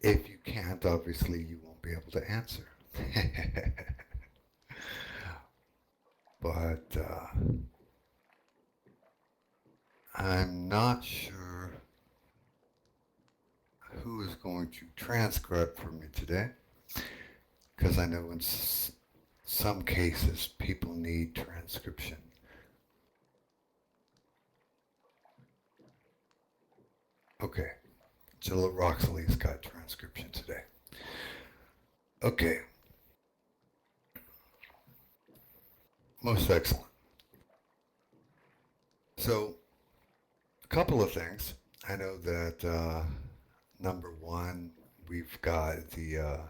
If you can't, obviously you won't be able to answer. But I'm not sure who is going to transcribe for me today, because I know in some cases people need transcription. Okay, Jilla Roxley's got transcription today. Okay, most excellent. So, a couple of things. I know that number one, we've got the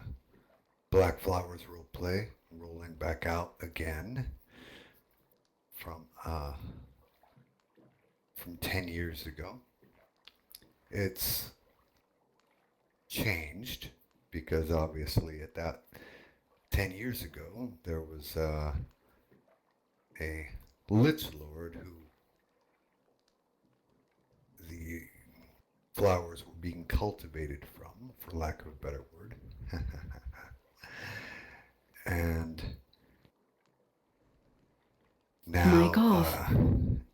Black Flowers role play rolling back out again from uh, from 10 years ago. It's changed because obviously at that 10 years ago there was a Lich Lord who the flowers were being cultivated from, for lack of a better word. And Mic now off.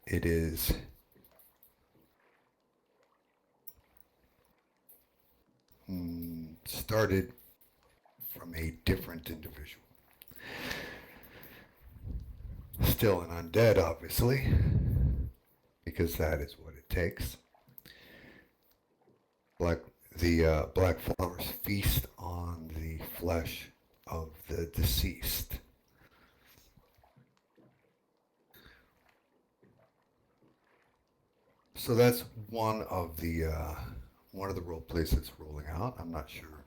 it is started from a different individual. Still an undead, obviously, because that is what it takes. Black, the black flowers feast on the flesh of the deceased. So that's one of the role plays that's rolling out. I'm not sure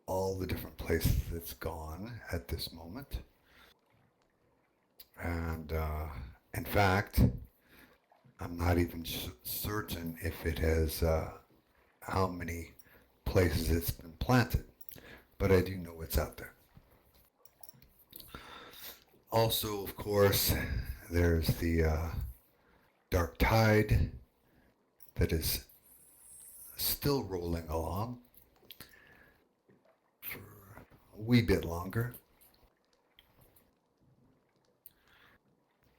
all the different places it's gone at this moment, and in fact, I'm not even certain if it has how many places it's been planted, but I do know it's out there. Also, of course, there's the Dark Tide that is still rolling along for a wee bit longer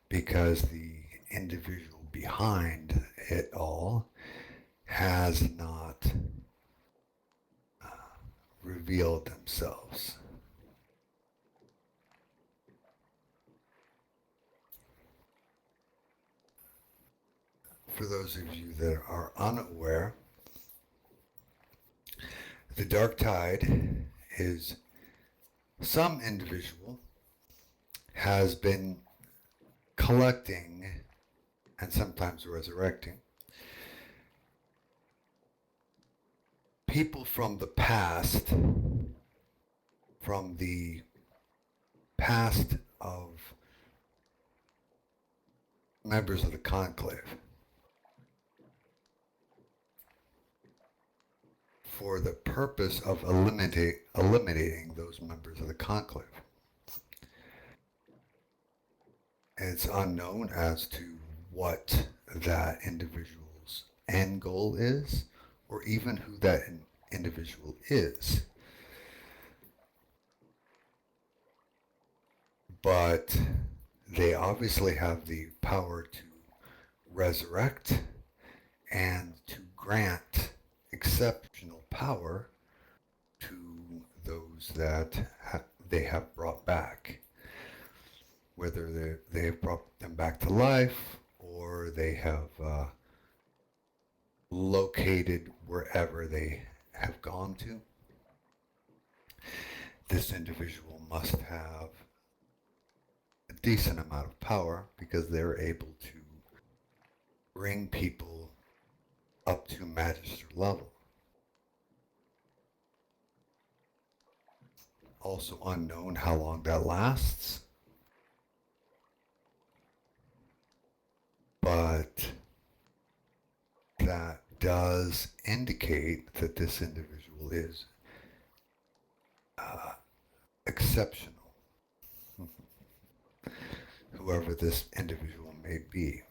because the individual behind it all has not uh, revealed themselves. For those of you that are unaware, the Dark Tide is some individual has been collecting and sometimes resurrecting people from the past of members of the conclave, for the purpose of eliminating those members of the conclave. It's unknown as to what that individual's end goal is, or even who that individual is. But they obviously have the power to resurrect and to grant exceptional power to those that they have brought back. Whether they have brought them back to life or they have located wherever they have gone to, this individual must have a decent amount of power because they're able to bring people up to magister level. Also unknown how long that lasts, but that does indicate that this individual is uh, exceptional, whoever this individual may be.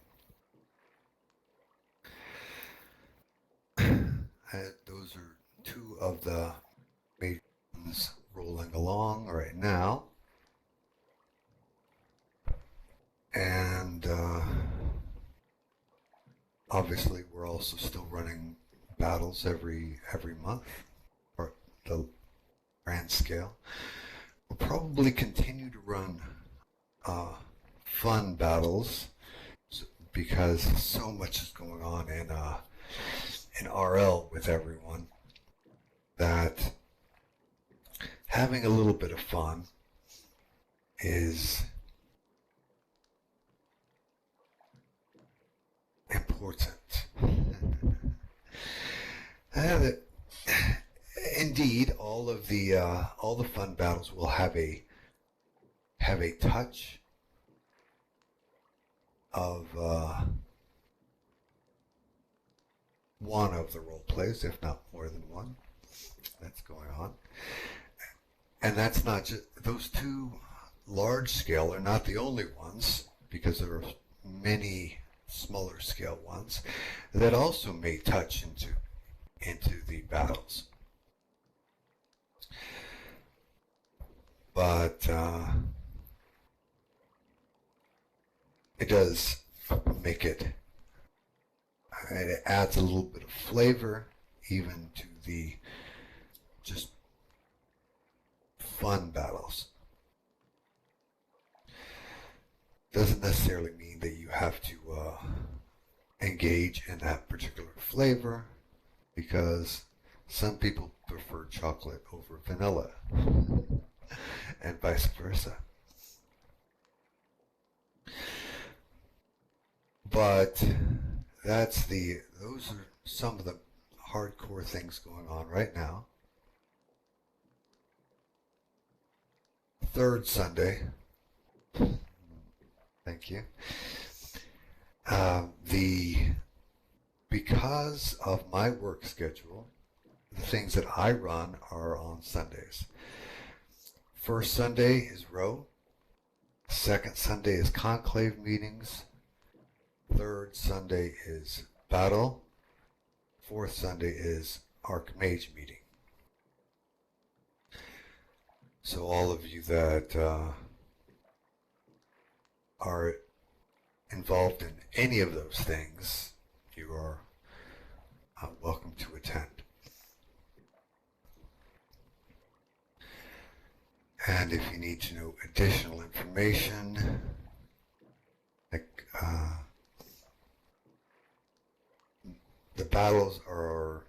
Those are two of the major ones rolling along right now. And obviously we're also still running battles every month, or the grand scale. We'll probably continue to run fun battles because so much is going on in RL with everyone that having a little bit of fun is important. And indeed, all the fun battles will have a touch of one of the role plays, if not more than one, that's going on. And that's not just those two large scale are not the only ones, because there are many smaller scale ones that also may touch into the battles. But it does make it adds a little bit of flavor even to the just fun battles. Doesn't necessarily mean that you have to engage in that particular flavor, because some people prefer chocolate over vanilla and vice versa. But those are some of the hardcore things going on right now. Third Sunday. Thank you. Because of my work schedule, the things that I run are on Sundays. First Sunday is row. Second Sunday is conclave meetings. Third Sunday is battle. Fourth Sunday is Archmage meeting. So all of you that are involved in any of those things, you are welcome to attend. And if you need to know additional information, like the battles are,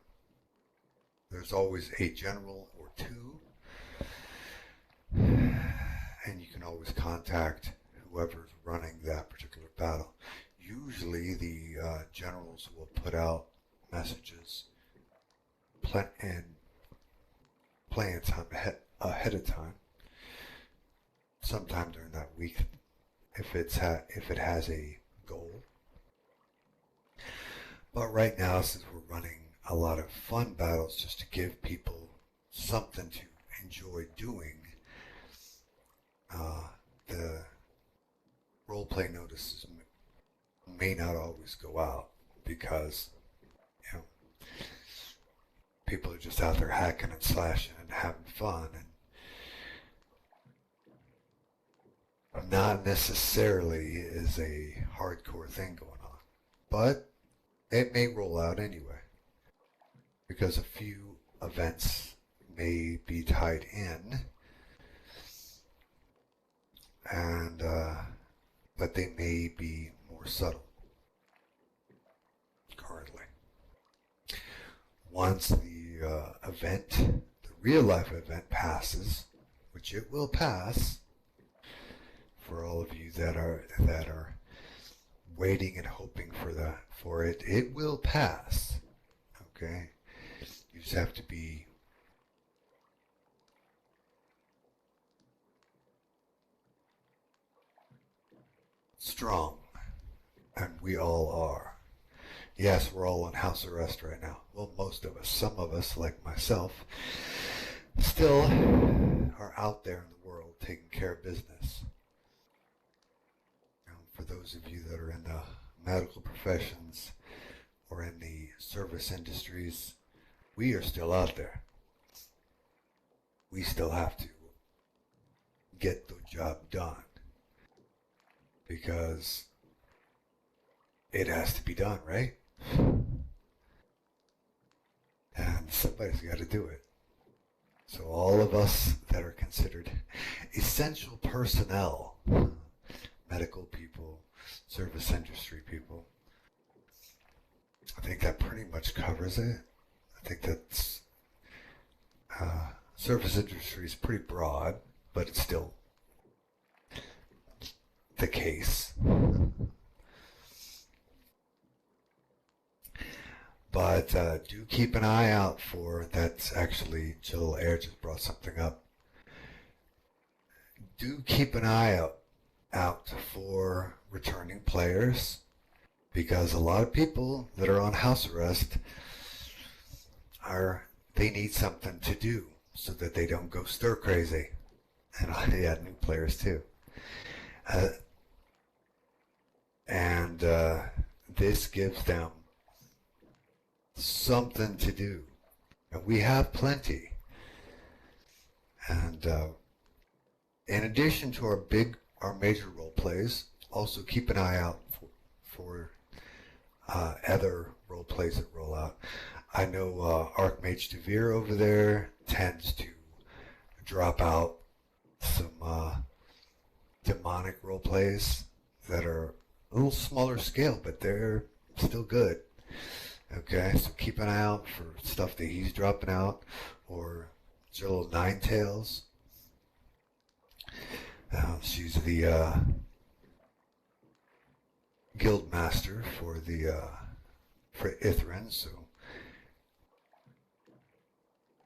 there's always a general or two, and you can always contact whoever's running that particular battle. Usually the generals will put out messages and plan time ahead of time, sometime during that week, if it has a goal. But right now, since we're running a lot of fun battles just to give people something to enjoy doing, the roleplay notices may not always go out, because people are just out there hacking and slashing and having fun, and not necessarily is a hardcore thing going on. But it may roll out anyway, because a few events may be tied in, and but they may be more subtle currently. Once the event, the real life event passes, which it will pass, for all of you that are waiting and hoping for it, it will pass. Okay? You just have to be strong, and we all are. Yes, we're all on house arrest right now. Well, most of us. Some of us, like myself, still are out there in the world taking care of business. For those of you that are in the medical professions or in the service industries we are still out there. We still have to get the job done because it has to be done, right? And somebody's got to do it. So all of us that are considered essential personnel, medical people, service industry people, I think that pretty much covers it. I think that's service industry is pretty broad, but it's still the case. But do keep an eye out for, that's actually, Jill Air just brought something up. Do keep an eye out for returning players, because a lot of people that are on house arrest they need something to do so that they don't go stir crazy. And yeah, new players too. And this gives them something to do, and we have plenty. And in addition to our major role plays, also keep an eye out for other role plays that roll out. I know Archmage Devere over there tends to drop out some demonic role plays that are a little smaller scale, but they're still good. Okay, so keep an eye out for stuff that he's dropping out, or Jill Ninetails. She's the guild master for Ithrin, so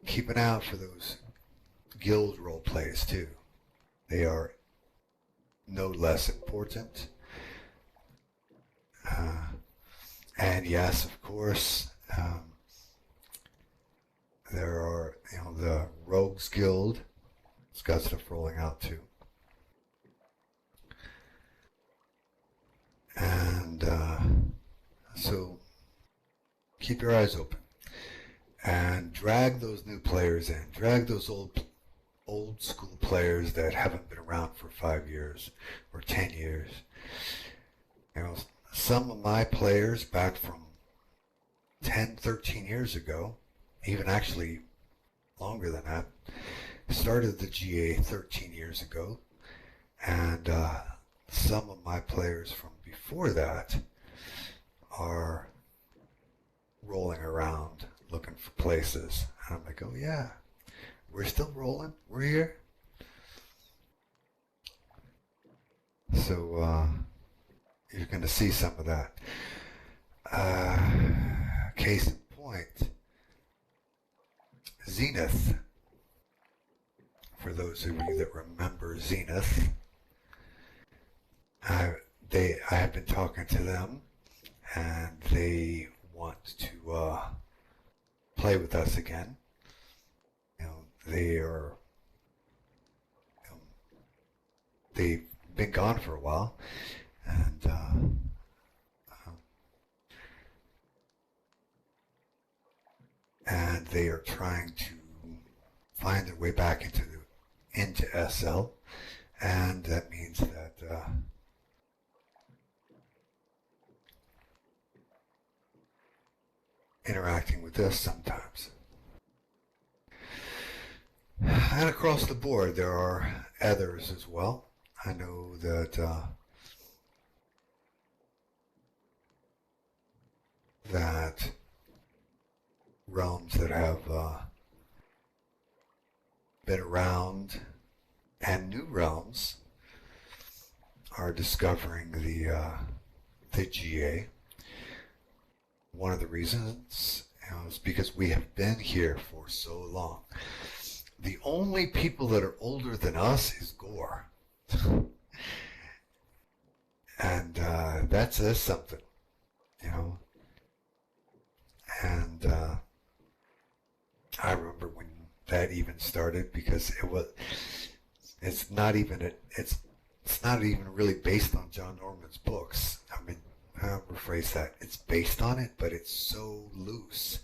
keep an eye out for those guild role plays too. They are no less important. And yes, of course, there are, the Rogues Guild. It's got stuff rolling out too. And so keep your eyes open and drag those new players in. Drag those old school players that haven't been around for 5 years or 10 years. Some of my players back from 10, 13 years ago, even actually longer than that, started the GA 13 years ago, and some of my players from before that are rolling around looking for places. And I'm like, oh yeah, we're still rolling, we're here. So you're going to see some of that. Case in point, Zenith. For those of you that remember Zenith, I have been talking to them, and they want to play with us again. They've been gone for a while, and they are trying to find their way back into SL, and that means that interacting with us sometimes. And across the board, there are others as well. I know that that realms that have been around and new realms are discovering the GA. One of the reasons is because we have been here for so long. The only people that are older than us is Gore. And that says something, And I remember when that even started, because it's not even really based on John Norman's books. I mean, I'll rephrase that. It's based on it, but it's so loose.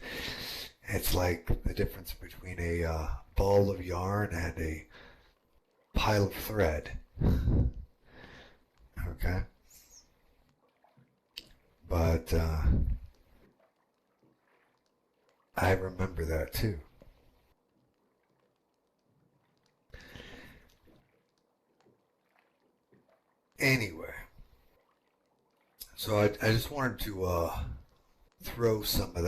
It's like the difference between a ball of yarn and a pile of thread. Okay? But I remember that too. Anyway, so I just wanted to throw some of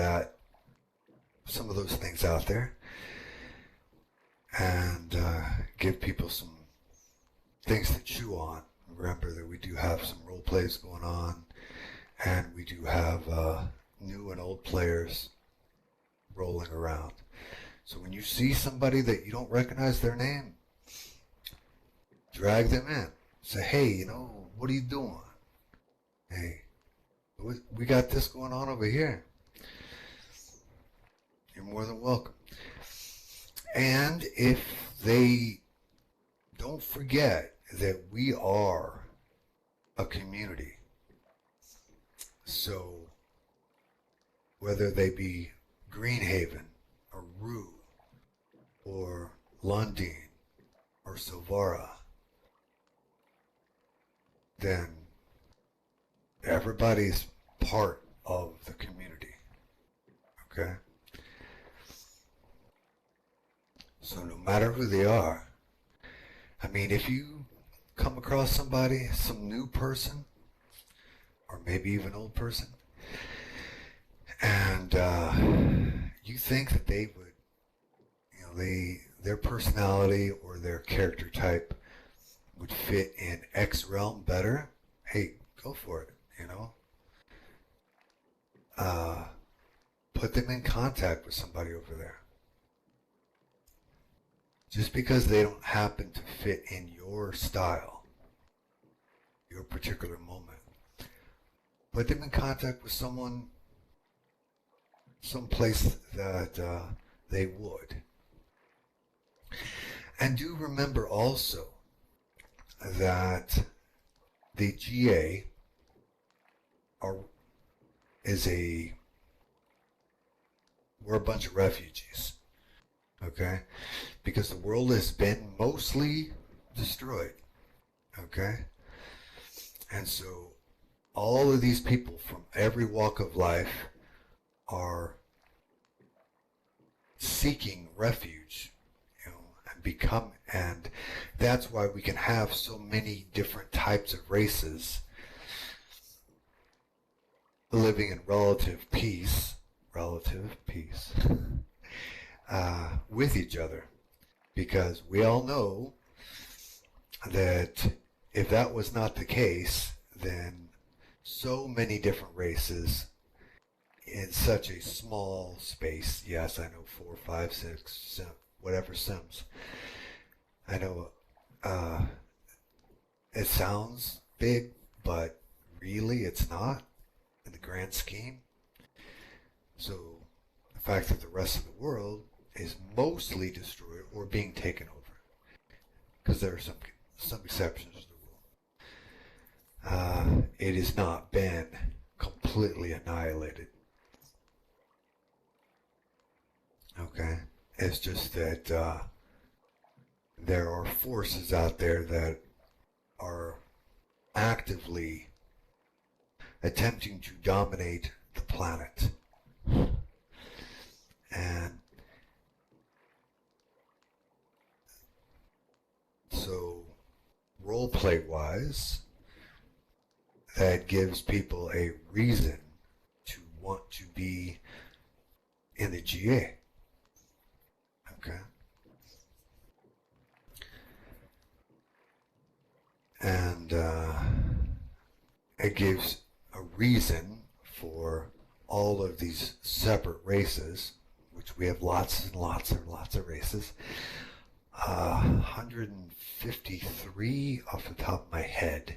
those things out there and give people some things to chew on. Remember that we do have some role plays going on, and we do have new and old players rolling around. So when you see somebody that you don't recognize their name, drag them in. Say, hey, what are you doing? Hey, we got this going on over here. You're more than welcome. And if they don't forget that we are a community, so whether they be Greenhaven or Rue or Lundin or Silvara, then everybody's part of the community. Okay? So no matter who they are, I mean, if you come across somebody, some new person, or maybe even old person, and you think that they would, their personality or their character type would fit in X realm better, hey, go for it, Put them in contact with somebody over there. Just because they don't happen to fit in your style, your particular moment, put them in contact with someone, someplace that they would. And do remember also that the GA we're a bunch of refugees, okay? Because the world has been mostly destroyed, okay? And so all of these people from every walk of life are seeking refuge, and that's why we can have so many different types of races living in relative peace, with each other. Because we all know that if that was not the case, then so many different races in such a small space, yes, I know 4, 5, 6, 7, whatever sims, I know it sounds big, but really it's not in the grand scheme. So the fact that the rest of the world is mostly destroyed or being taken over, because there are some exceptions to the rule. It has not been completely annihilated. Okay, it's just that there are forces out there that are actively attempting to dominate the planet. And so, roleplay wise, that gives people a reason to want to be in the GA. Okay? And it gives a reason for all of these separate races, which we have lots and lots and lots of races. 153 off the top of my head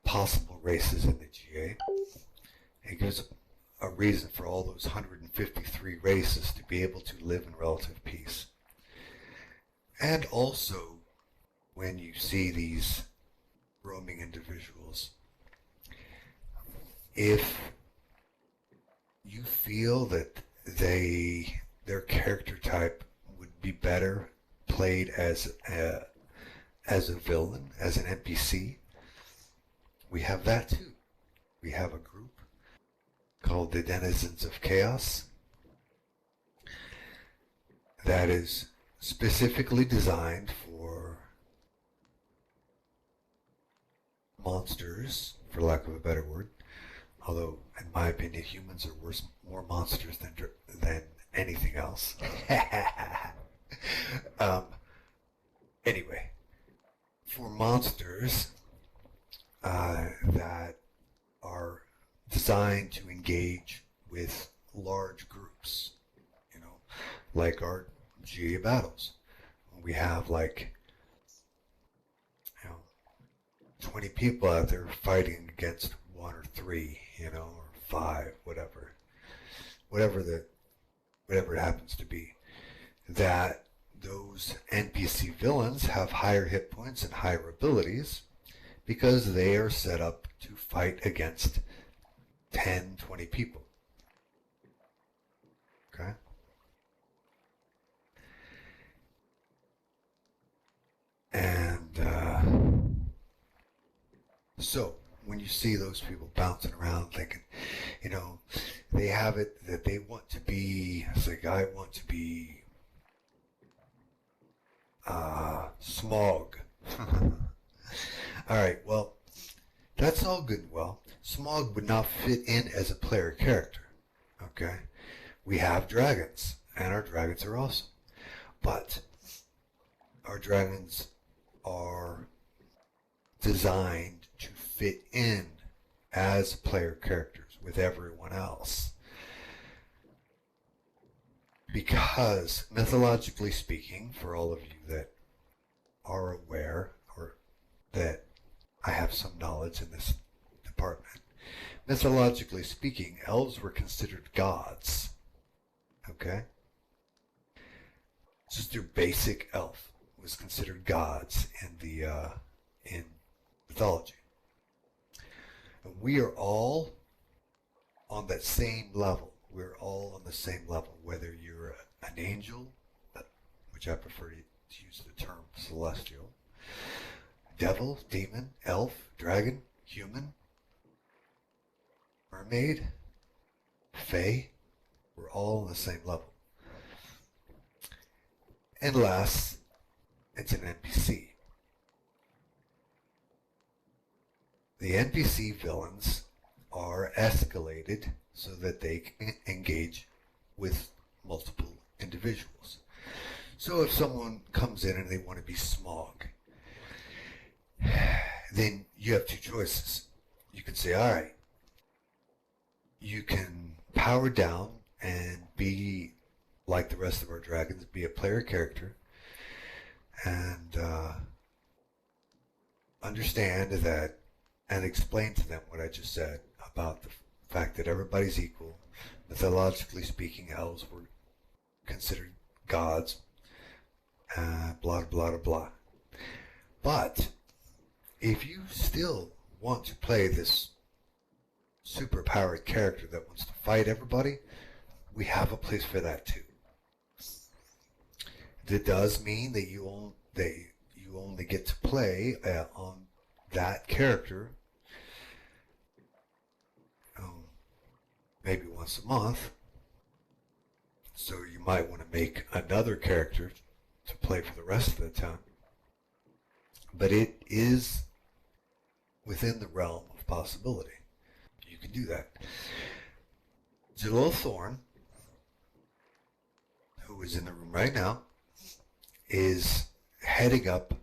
possible races in the GA. It gives a reason for all those 153 races to be able to live in relative peace. And also, when you see these roaming individuals, if you feel that their character type would be better played as a villain, as an NPC. We have that too. We have a group called the Denizens of Chaos that is specifically designed for monsters, for lack of a better word. Although, in my opinion, humans are more monsters than anything else. Anyway, for monsters that are designed to engage with large groups, like our GA battles. We have 20 people out there fighting against one or three, or five, whatever it happens to be. That those NPC villains have higher hit points and higher abilities because they are set up to fight against 10, 20 people. Okay? And so when you see those people bouncing around thinking, they have it that they want to be, it's like, I want to be Smog. Alright, well, that's all good and well. Smog would not fit in as a player character. Okay? We have dragons, and our dragons are awesome. But our dragons are designed to fit in as player characters with everyone else. Because, mythologically speaking, for all of you that are aware, or that I have some knowledge in this department, mythologically speaking, elves were considered gods. Okay? Just your basic elf was considered gods in mythology. And we are all on that same level. We're all on the same level, whether you're an angel, which I prefer to use the term celestial, devil, demon, elf, dragon, human, mermaid, fae. We're all on the same level. And last, it's an NPC. The NPC villains are escalated so that they can engage with multiple individuals. So if someone comes in and they want to be Smog, then you have two choices. You can say, alright, you can power down and be like the rest of our dragons, be a player character, and understand that, and explain to them what I just said about the fact that everybody's equal. Mythologically speaking, elves were considered gods, blah, blah, blah. But if you still want to play this super-powered character that wants to fight everybody, we have a place for that too. That does mean that you only get to play on that character maybe once a month. So you might want to make another character to play for the rest of the time. But it is within the realm of possibility. You can do that. Jalil Thorne, who is in the room right now, is heading up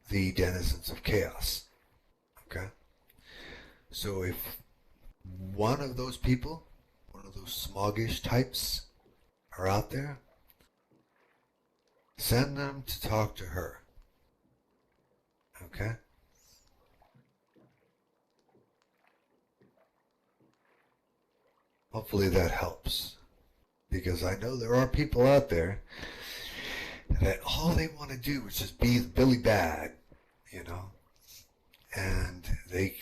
the Denizens of Chaos. Okay? So if one of those people, one of those Smogish types, are out there, send them to talk to her. Okay? Hopefully that helps. Because I know there are people out there that all they want to do is just be Billy Bad, and they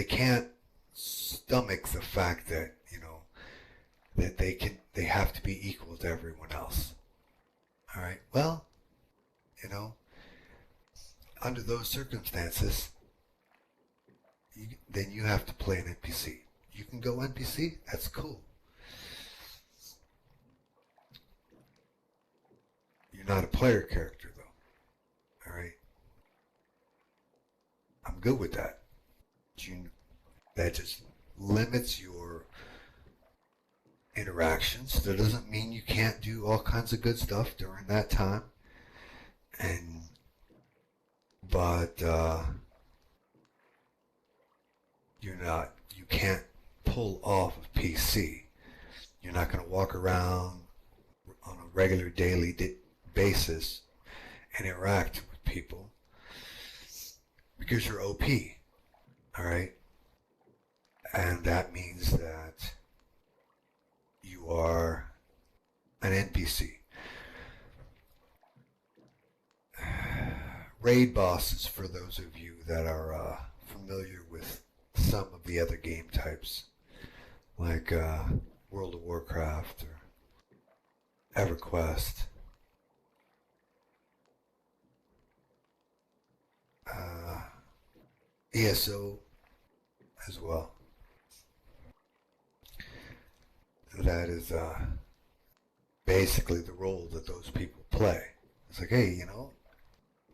can't stomach the fact that, that they have to be equal to everyone else. All right. Well, under those circumstances, then you have to play an NPC. You can go NPC. That's cool. You're not a player character, though. All right. I'm good with that. That just limits your interactions. That doesn't mean you can't do all kinds of good stuff during that time. But you can't pull off of PC. You're not going to walk around on a regular daily basis and interact with people because you're OP. All right. And that means that you are an NPC. Raid bosses, for those of you that are familiar with some of the other game types, like World of Warcraft or EverQuest, ESO as well. That is basically the role that those people play. It's like, hey,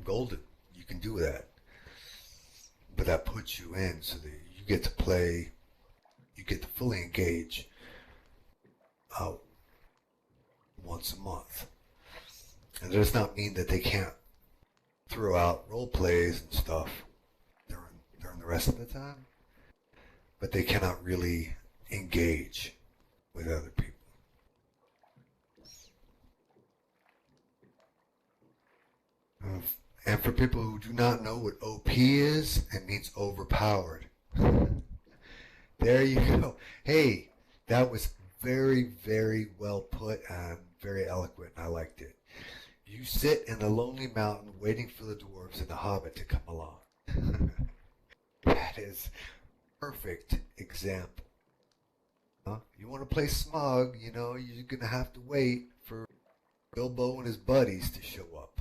golden, you can do that. But that puts you in so that you get to play, you get to fully engage once a month. And it does not mean that they can't throw out role plays and stuff during the rest of the time, but they cannot really engage with other people. And for people who do not know what OP is, it means overpowered. There you go. Hey, that was very, very well put and very eloquent. I liked it. You sit in a lonely mountain waiting for the dwarves and the hobbit to come along. That is perfect example. You want to play smug, you're going to have to wait for Bilbo and his buddies to show up.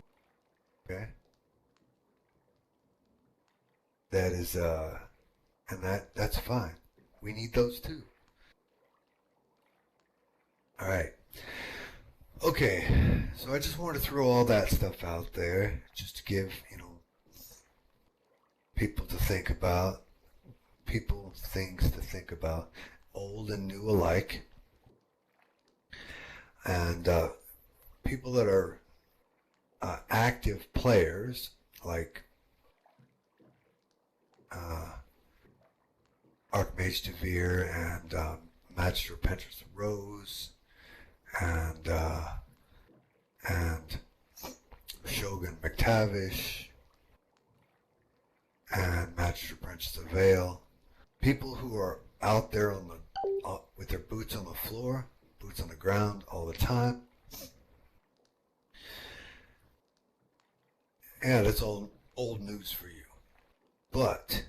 Okay? That is, and that's fine. We need those too. All right. Okay, so I just wanted to throw all that stuff out there just to give, people to think about, things to think about, old and new alike. And people that are active players, like Archmage Devere and Magister Pentress Rose and Shogun McTavish and Magister Princess of Vale. People who are out there with their boots on the floor, boots on the ground all the time. Yeah, that's all old news for you. But,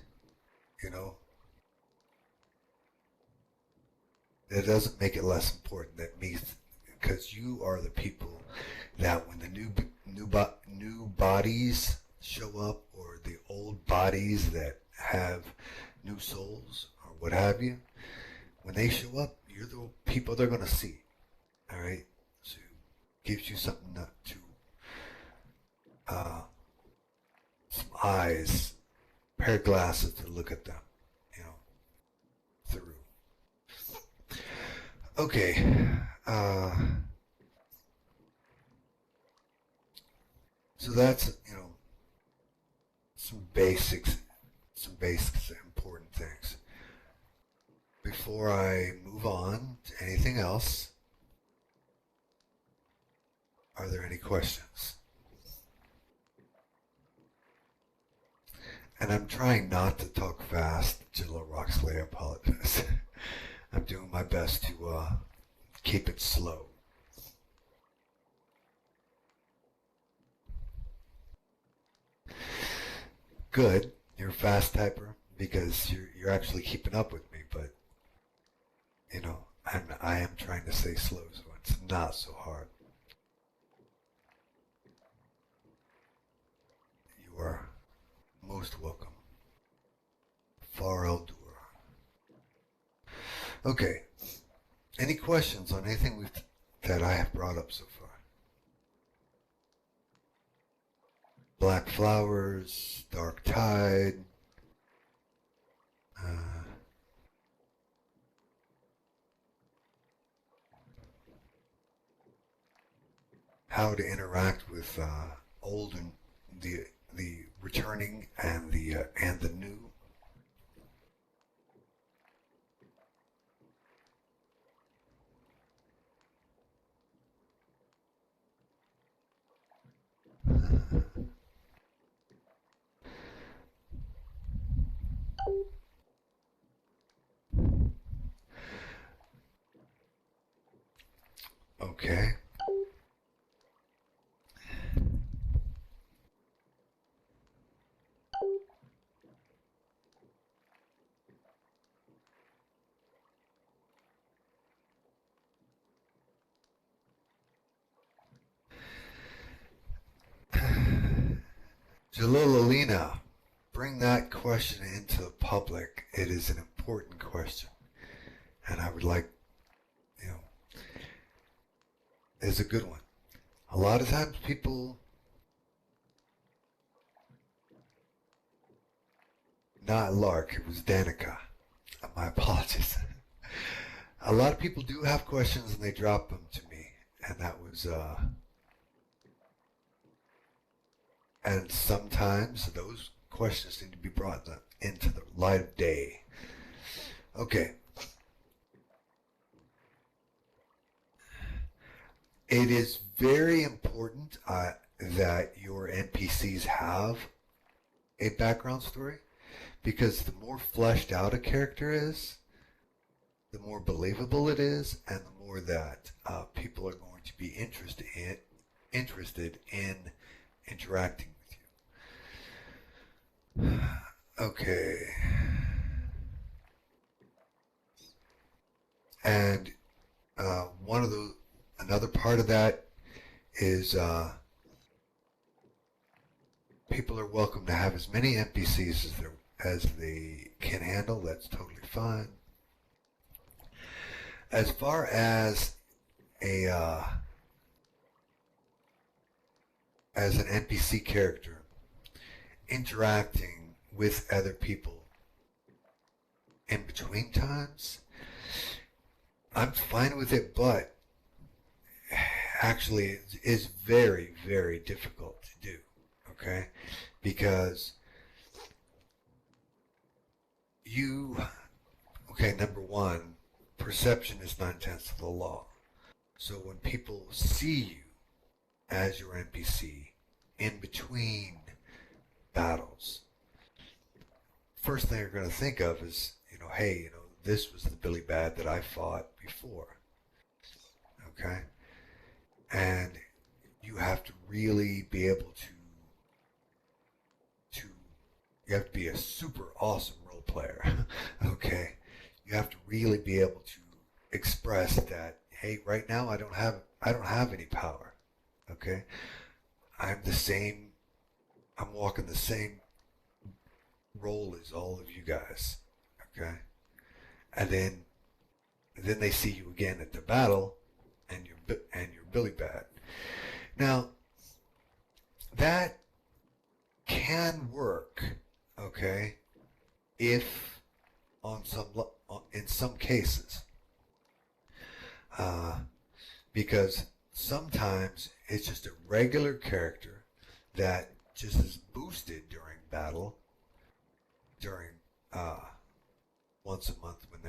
that doesn't make it less important. That means because you are the people that when the new bodies show up, or the old bodies that have new souls or what have you, when they show up, you're the people they're going to see. All right, so it gives you something to some eyes, a pair of glasses to look at them, through. Okay. So that's, some basics, important things. Before I move on to anything else, are there any questions? And I'm trying not to talk fast, Jilla Roxley, I apologize. I'm doing my best to keep it slow. Good, you're a fast typer because you're actually keeping up with me, but you know, I am trying to say slow, so it's not so hard. You are most welcome. Far Eldur. Okay. Any questions on anything that I have brought up so far? Black Flowers, Dark Tide, how to interact with old and the returning and the new. Okay. Jalilina, bring that question into the public. It is an important question, and I would like, you know, it's a good one. A lot of times people, not Lark, it was Danica. My apologies. A lot of people do have questions and they drop them to me, and that was, and sometimes those questions need to be brought into the light of day. Okay. It is very important that your NPCs have a background story, because the more fleshed out a character is, the more believable it is, and the more that people are going to be interested in interacting with you. Okay. And another part of that is people are welcome to have as many NPCs as they can handle. That's totally fine. As far as as an NPC character interacting with other people in between times, I'm fine with it, but actually it is very, very difficult to do, okay? Because number one, perception is 9/10 of the law. So when people see you as your NPC in between battles, first thing they're going to think of is, hey, this was the Billy Bad that I fought before. Okay? And you have to really be able to you have to be a super awesome role player. Okay? You have to really be able to express that, hey, right now I don't have any power. Okay? I'm walking the same role as all of you guys. Okay? And then they see you again at the battle, and you're Billy Bad. Now, that can work, okay, if in some cases, because sometimes it's just a regular character that just is boosted during battle, during once a month when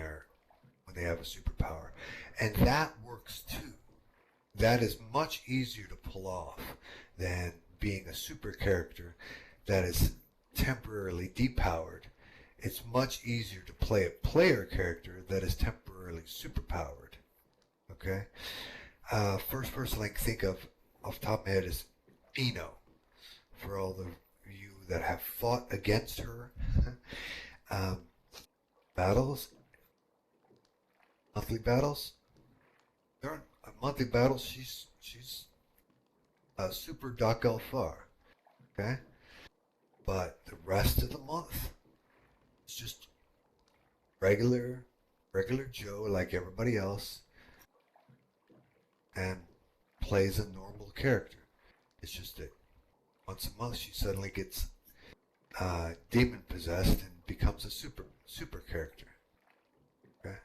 they have a superpower, and that works too. That is much easier to pull off than being a super character that is temporarily depowered. It's much easier to play a player character that is temporarily superpowered. Okay? First person I can think of off the top of my head is Eno. For all of you that have fought against her battles, Monthly battles. During monthly battles, she's a super Doc Elfar. Okay, but the rest of the month, it's just regular, regular Joe like everybody else, and plays a normal character. It's just that once a month she suddenly gets demon possessed and becomes a super character. Okay,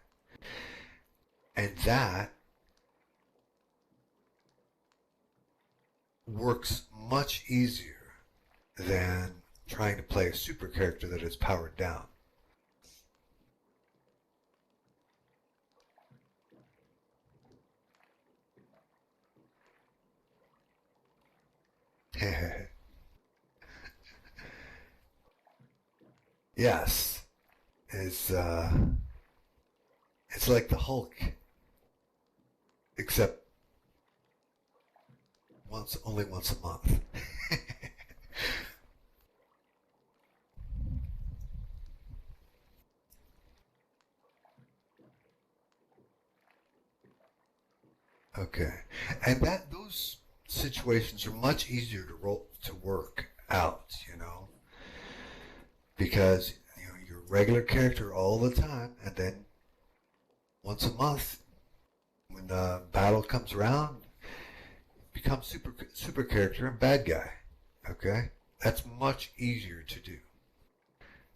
and that works much easier than trying to play a super character that is powered down. Yes, it's like the Hulk, except only once a month. Okay, and that those situations are much easier to work out, because you're a regular character all the time, and then once a month, when the battle comes around, become super character and bad guy. Okay, that's much easier to do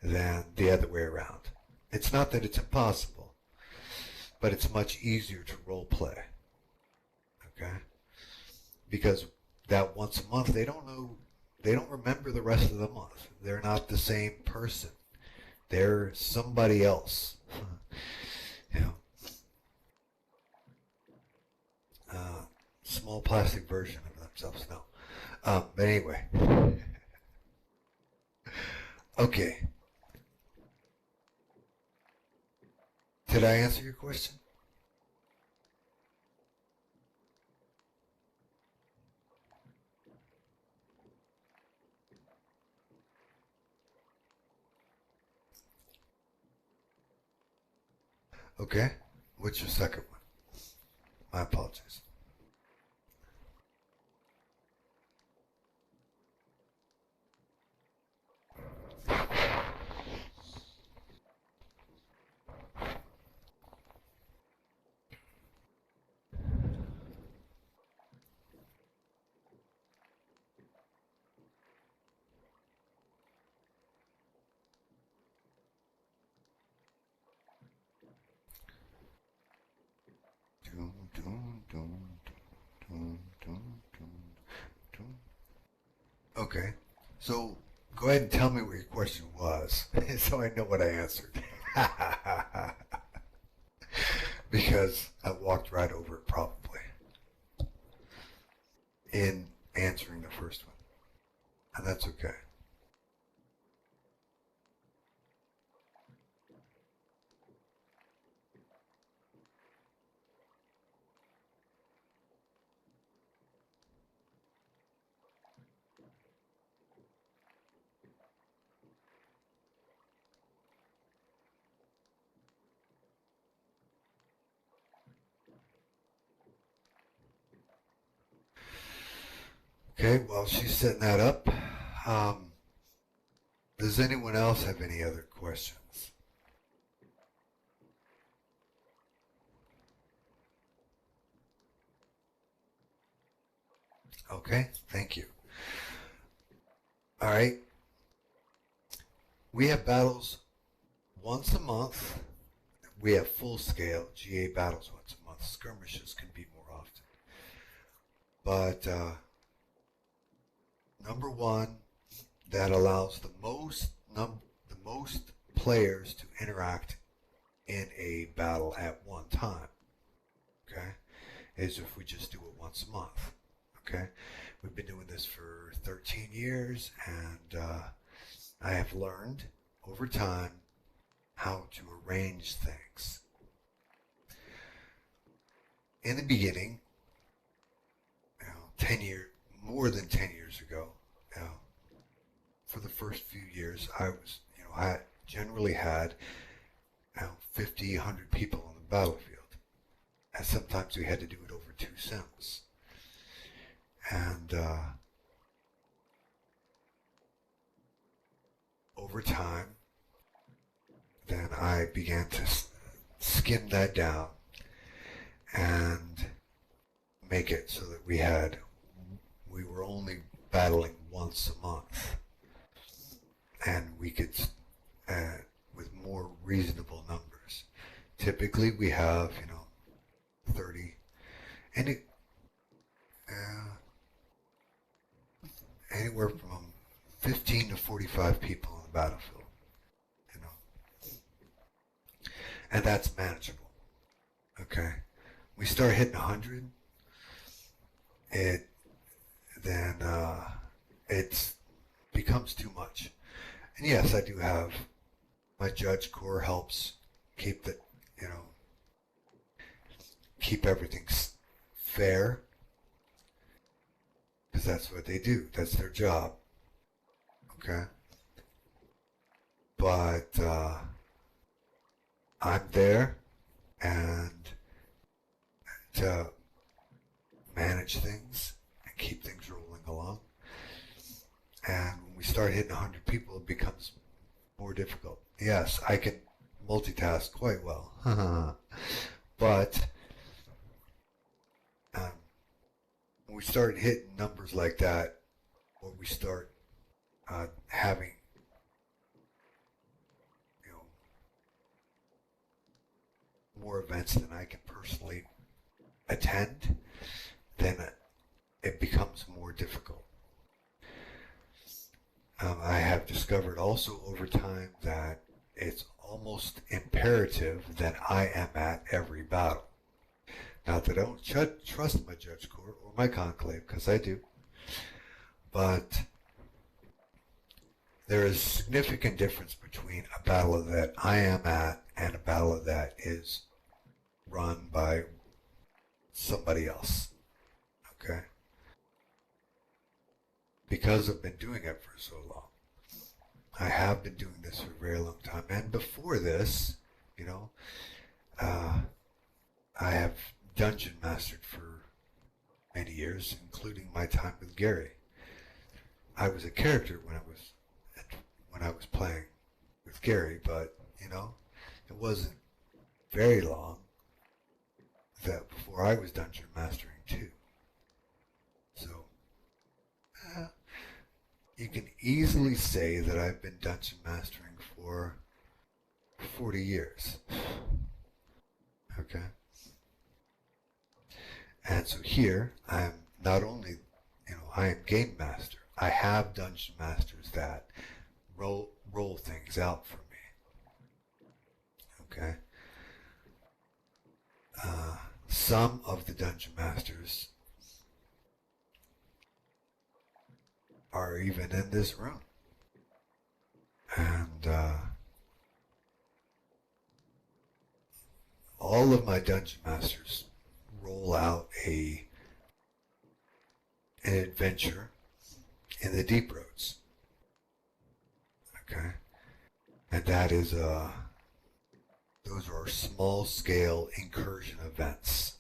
than the other way around. It's not that it's impossible, but it's much easier to role play. Okay, because that once a month they don't remember the rest of the month. They're not the same person. They're somebody else. you know, Small plastic version of themselves. No. But anyway. Okay. Did I answer your question? Okay. What's your second one? My apologies. Okay. So go ahead and tell me what your question was so I know what I answered. Because I walked right over it probably in answering the first one. And that's okay. Okay, well, she's setting that up. Um, does anyone else have any other questions? Okay, thank you. All right, we have battles once a month. We have full scale GA battles once a month. Skirmishes can be more often. But number one, that allows the most players to interact in a battle at one time. Okay, is if we just do it once a month. Okay, we've been doing this for 13 years, and I have learned over time how to arrange things. In the beginning, 10 years, more than 10 years ago, for the first few years, I generally had 50, 100 people on the battlefield. And sometimes we had to do it over 2 sims. And over time, then I began to skim that down and make it so that we were only battling once a month, and we could, with more reasonable numbers. Typically, we have 30, and anywhere from 15 to 45 people on the battlefield, and that's manageable. Okay, we start hitting 100, it becomes too much. And yes, I do have my judge corps helps keep keep everything fair, because that's what they do. That's their job. Okay, but I'm there and to manage things and keep things rolling along. And when we start hitting 100 people, it becomes more difficult. Yes, I can multitask quite well, but when we start hitting numbers like that, or we start having more events than I can personally attend, then it becomes more difficult. I have discovered also over time that it's almost imperative that I am at every battle. Not that I don't trust my judge corps or my conclave, because I do, but there is a significant difference between a battle that I am at and a battle that is run by somebody else. Okay? Because I've been doing it for so long. I have been doing this for a very long time. And before this, I have dungeon mastered for many years, including my time with Gary. I was a character when I was playing with Gary, but it wasn't very long that before I was dungeon mastering too. So you can easily say that I've been dungeon mastering for 40 years. Okay? And so here, I'm not only, I am game master. I have dungeon masters that roll things out for me. Okay? Some of the dungeon masters are even in this room. And all of my dungeon masters roll out an adventure in the deep roads. Okay? And that is those are small scale incursion events,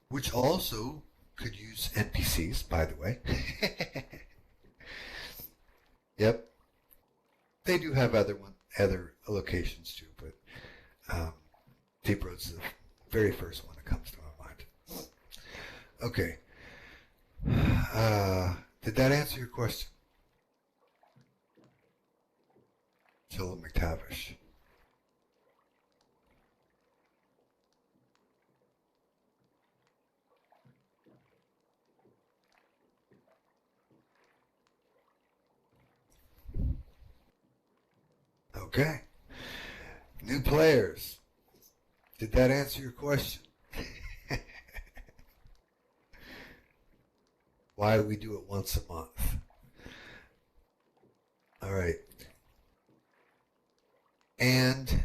which also could use NPCs, by the way. Yep, they do have other locations too, but Deep Road's the very first one that comes to my mind. Okay, did that answer your question, Jill McTavish? Okay. New players. Did that answer your question? Why do we do it once a month? All right. And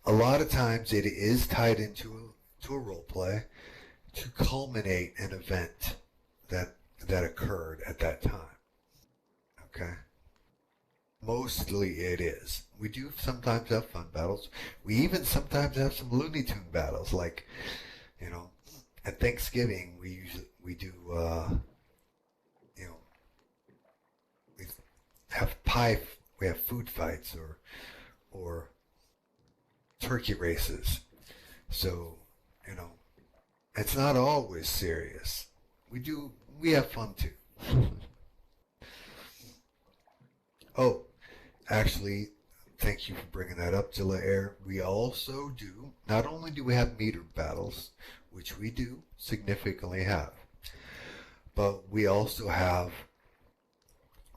a lot of times it is tied into a role play to culminate an event that occurred at that time. Okay? Mostly it is. We do sometimes have fun battles. We even sometimes have some Looney Tune battles, like, you know, at Thanksgiving we do you know we have we have food fights or turkey races. So, you know, it's not always serious. We have fun too. Oh, actually, thank you for bringing that up, Zilla Air. We also do, not only do we have meter battles, which we do significantly have, but we also have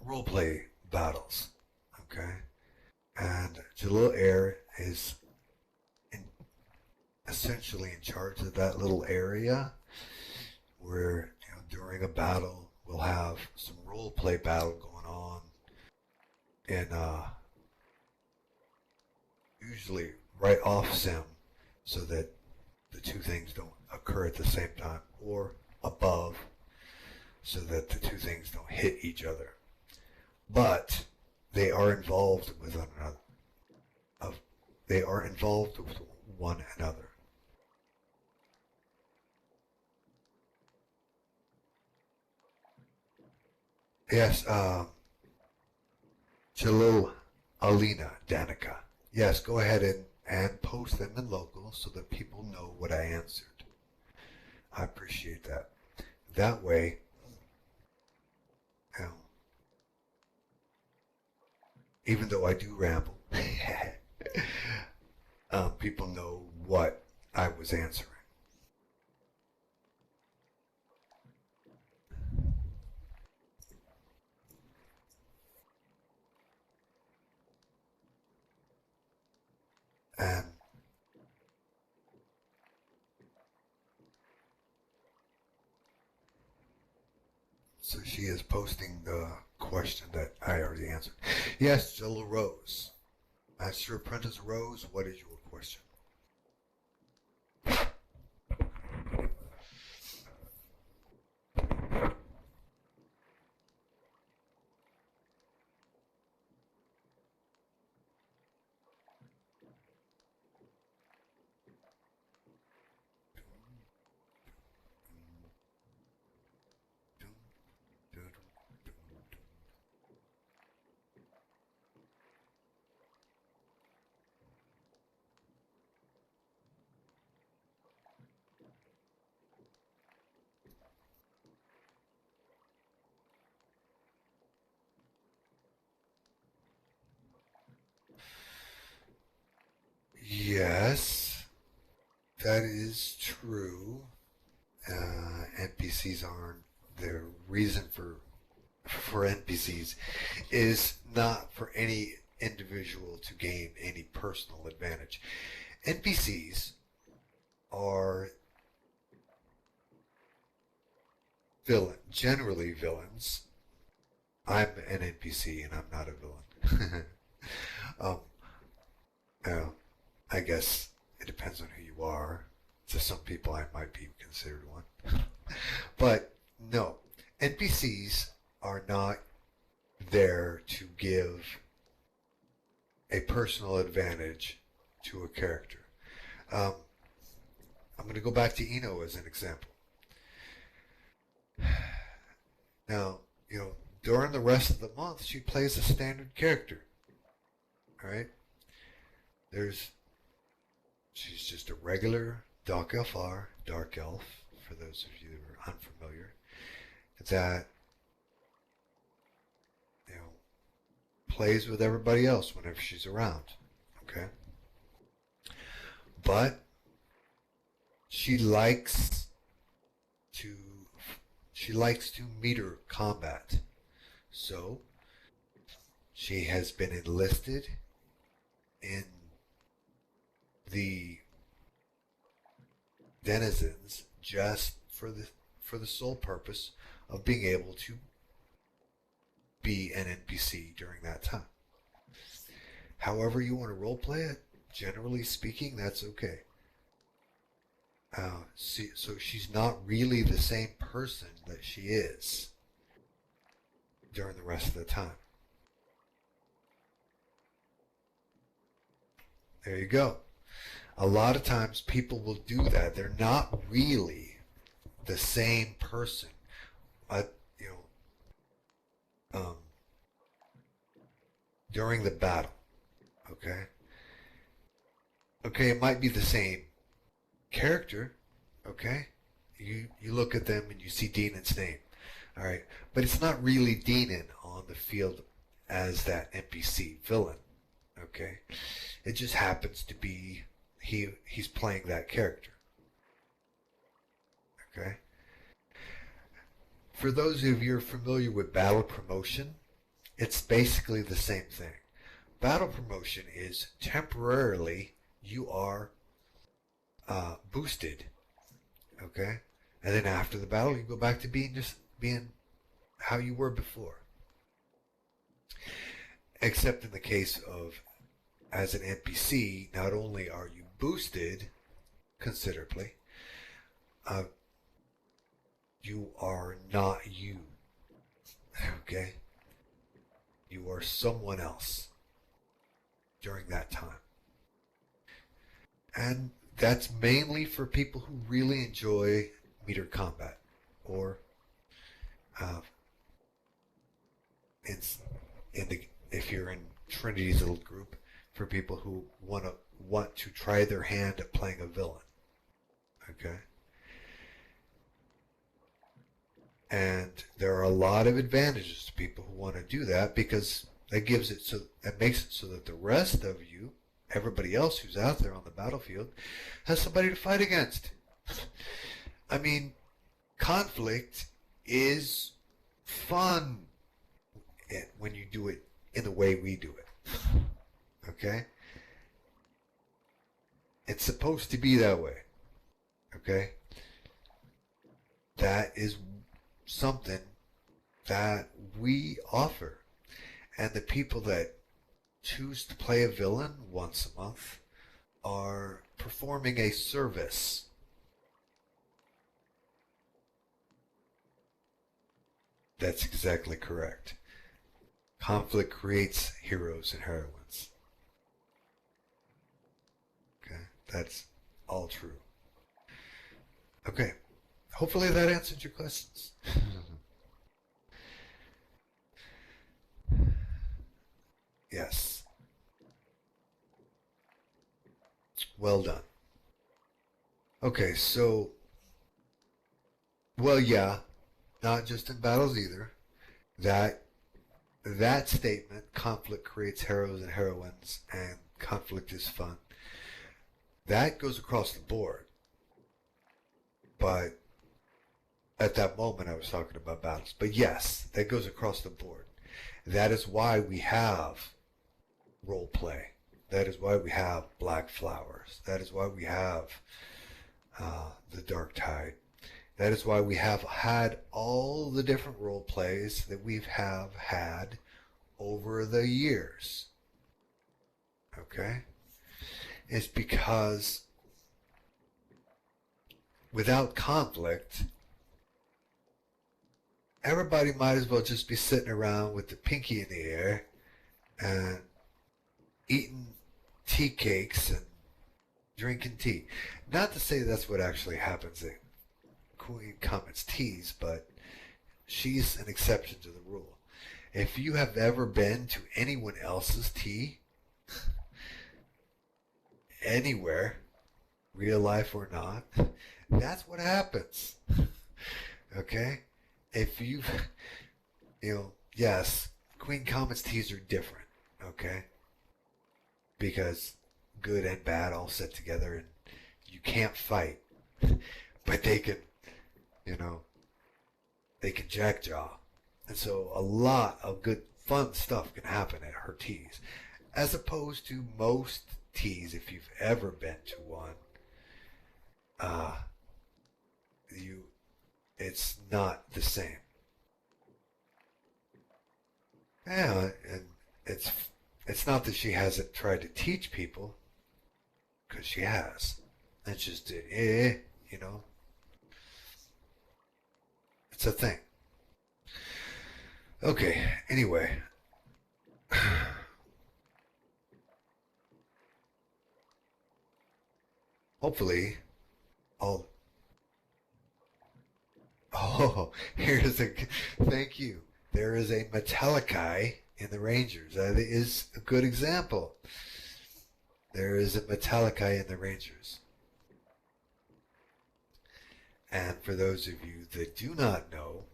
roleplay battles. Okay? And Jalil Air is in, essentially in charge of that little area where, during a battle we'll have some roleplay battle going on in usually right off sim so that the two things don't occur at the same time, or above so that the two things don't hit each other. But they are involved with one another. They are involved with one another. Yes, Jalil Alina Danica. Yes, go ahead and post them in local so that people know what I answered. I appreciate that. That way, you know, even though I do ramble, people know what I was answering. And so she is posting the question that I already answered. Yes, Jill Rose. Master Apprentice Rose, what is your question? Yes, that is true. NPCs aren't the reason for NPCs is not for any individual to gain any personal advantage. NPCs are generally villains. I'm an NPC and I'm not a villain. um, uh, I guess it depends on who you are. To some people, I might be considered one. But no, NPCs are not there to give a personal advantage to a character. Um, I'm going to go back to Eno as an example. Now, during the rest of the month, she plays a standard character. All right? She's just a regular Dark Elf, for those of you who are unfamiliar, that, plays with everybody else whenever she's around. Okay? But she likes to meter combat. So she has been enlisted in the denizens just for the sole purpose of being able to be an NPC during that time. However you want to roleplay it, generally speaking, that's okay. So she's not really the same person that she is during the rest of the time. There you go. A lot of times people will do that. They're not really the same person. You know, during the battle. Okay. Okay, it might be the same character. Okay. You look at them and you see Deenan's name. All right, but it's not really Deenan on the field as that NPC villain. Okay, it just happens to be he's playing that character. Okay. For those of you who are familiar with battle promotion, it's basically the same thing. Battle promotion is temporarily you are boosted, okay, and then after the battle you go back to being how you were before. Except in the case of as an NPC, not only are you boosted considerably, you are not you. Okay? You are someone else during that time. And that's mainly for people who really enjoy meter combat, or if you're in Trinity's little group, for people who want to try their hand at playing a villain. Okay? And there are a lot of advantages to people who want to do that, because that makes it so that the rest of you, everybody else who's out there on the battlefield, has somebody to fight against. I mean, conflict is fun when you do it in the way we do it. Okay? It's supposed to be that way. Okay? That is something that we offer. And the people that choose to play a villain once a month are performing a service. That's exactly correct. Conflict creates heroes and heroines. Okay, that's all true. Okay, hopefully that answered your questions. Yes. Well done. Okay, so, well, yeah, not just in battles either. That statement, conflict creates heroes and heroines, and conflict is fun, that goes across the board. But at that moment I was talking about battles. But yes, that goes across the board. That is why we have role play. That is why we have Black Flowers. That is why we have the Dark Tide. That is why we have had all the different role plays that we have had over the years. Okay? It's because without conflict, everybody might as well just be sitting around with the pinky in the air and eating tea cakes and drinking tea. Not to say that's what actually happens at Queen Comet's teas, but she's an exception to the rule. If you have ever been to anyone else's tea, anywhere, real life or not, that's what happens. Okay? If yes, Queen Comet's teas are different, okay? Because good and bad all sit together, and you can't fight. But they can, they can jackjaw. And so a lot of good fun stuff can happen at her teas. As opposed to most teas, if you've ever been to one, it's not the same. Yeah, and it's not that she hasn't tried to teach people, because she has. It's just, it's a thing. Okay, anyway. hopefully, I'll. Oh, here's a. Thank you. There is a Metaliki in the Rangers. That is a good example. There is a Metaliki in the Rangers. And for those of you that do not know,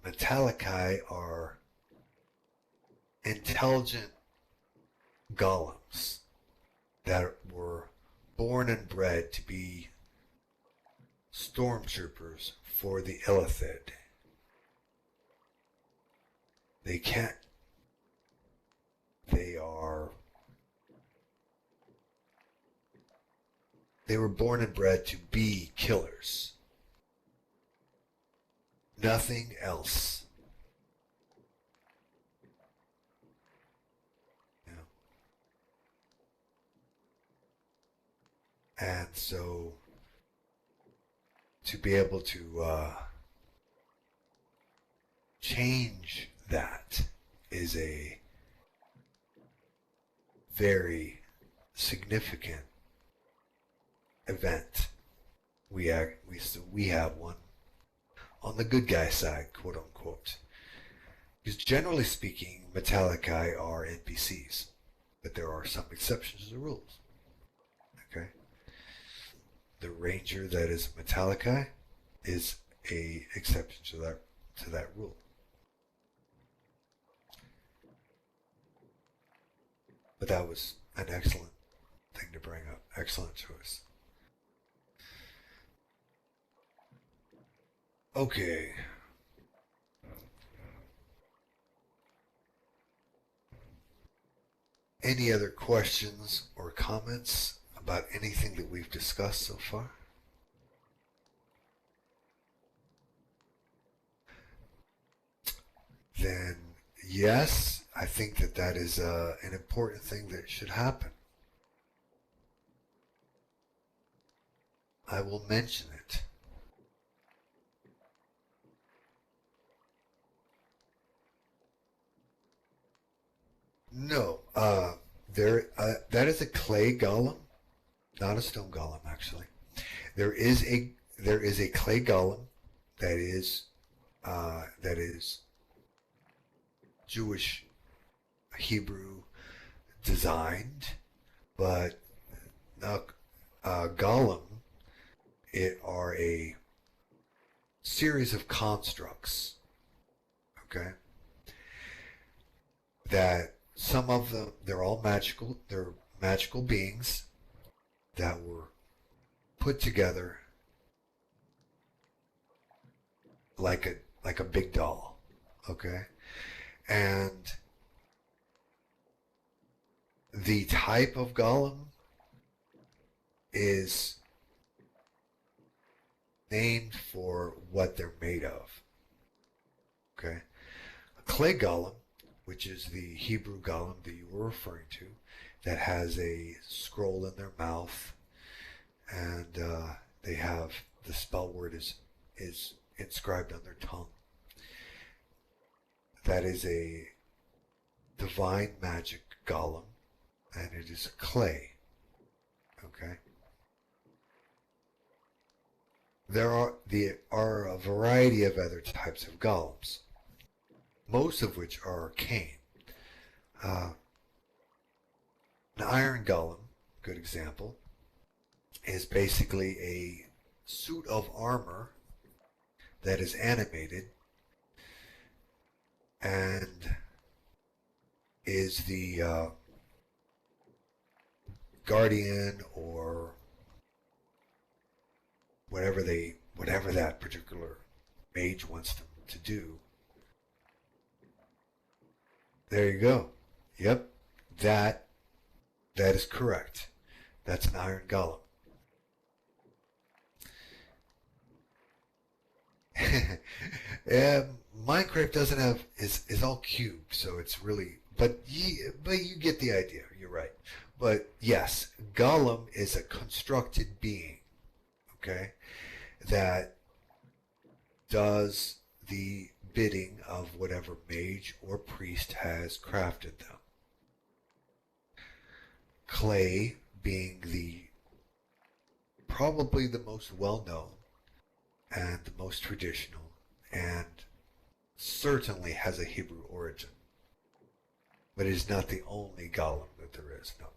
Metaliki are intelligent golems that were born and bred to be stormtroopers for the Illithid. They can't. They are. They were born and bred to be killers. Nothing else. You know? And so to be able to change that is a very significant event. We have one on the good guy side, quote unquote. Because generally speaking, Metaliki are NPCs, but there are some exceptions to the rules. Okay, the ranger that is Metaliki is a exception to that rule. But that was an excellent thing to bring up. Excellent choice. Okay. Any other questions or comments about anything that we've discussed so far? Then yes, I think that that is an important thing that should happen. I will mention it. No, that is a clay golem, not a stone golem actually. There is a clay golem that is Jewish Hebrew designed, but golem it are a series of constructs. Okay, that some of them they're all magical. They're magical beings that were put together like a big doll. Okay, and the type of golem is named for what they're made of. Okay, a clay golem, which is the Hebrew golem that you were referring to, that has a scroll in their mouth, and they have the spell word is inscribed on their tongue. That is a divine magic golem, and it is clay. Okay. There are a variety of other types of golems, most of which are arcane. An iron golem, good example, is basically a suit of armor that is animated and is the guardian or whatever that particular mage wants them to do. There you go. Yep, that is correct. That's an iron golem. Minecraft doesn't have is all cubed, so it's really but you get the idea. You're right. But yes, golem is a constructed being. Okay, that does the bidding of whatever mage or priest has crafted them. Clay being the probably the most well-known and the most traditional, and certainly has a Hebrew origin. But it is not the only golem that there is, no.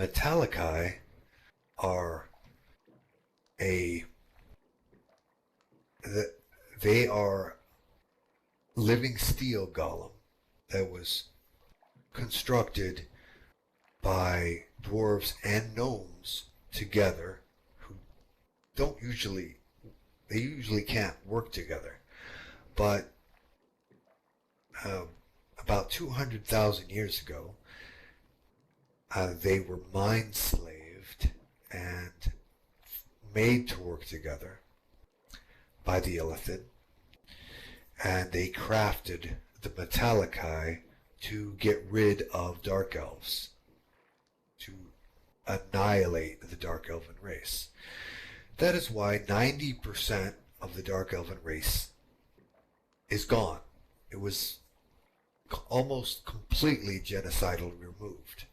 Metaliki are a they are living steel golem that was constructed by dwarves and gnomes together, who they usually can't work together. But about 200,000 years ago, they were mind slaved and made to work together by the Illithid, and they crafted the Metaliki to get rid of Dark Elves, to annihilate the Dark Elven race. That is why 90% of the Dark Elven race is gone. It was almost completely genocidally removed.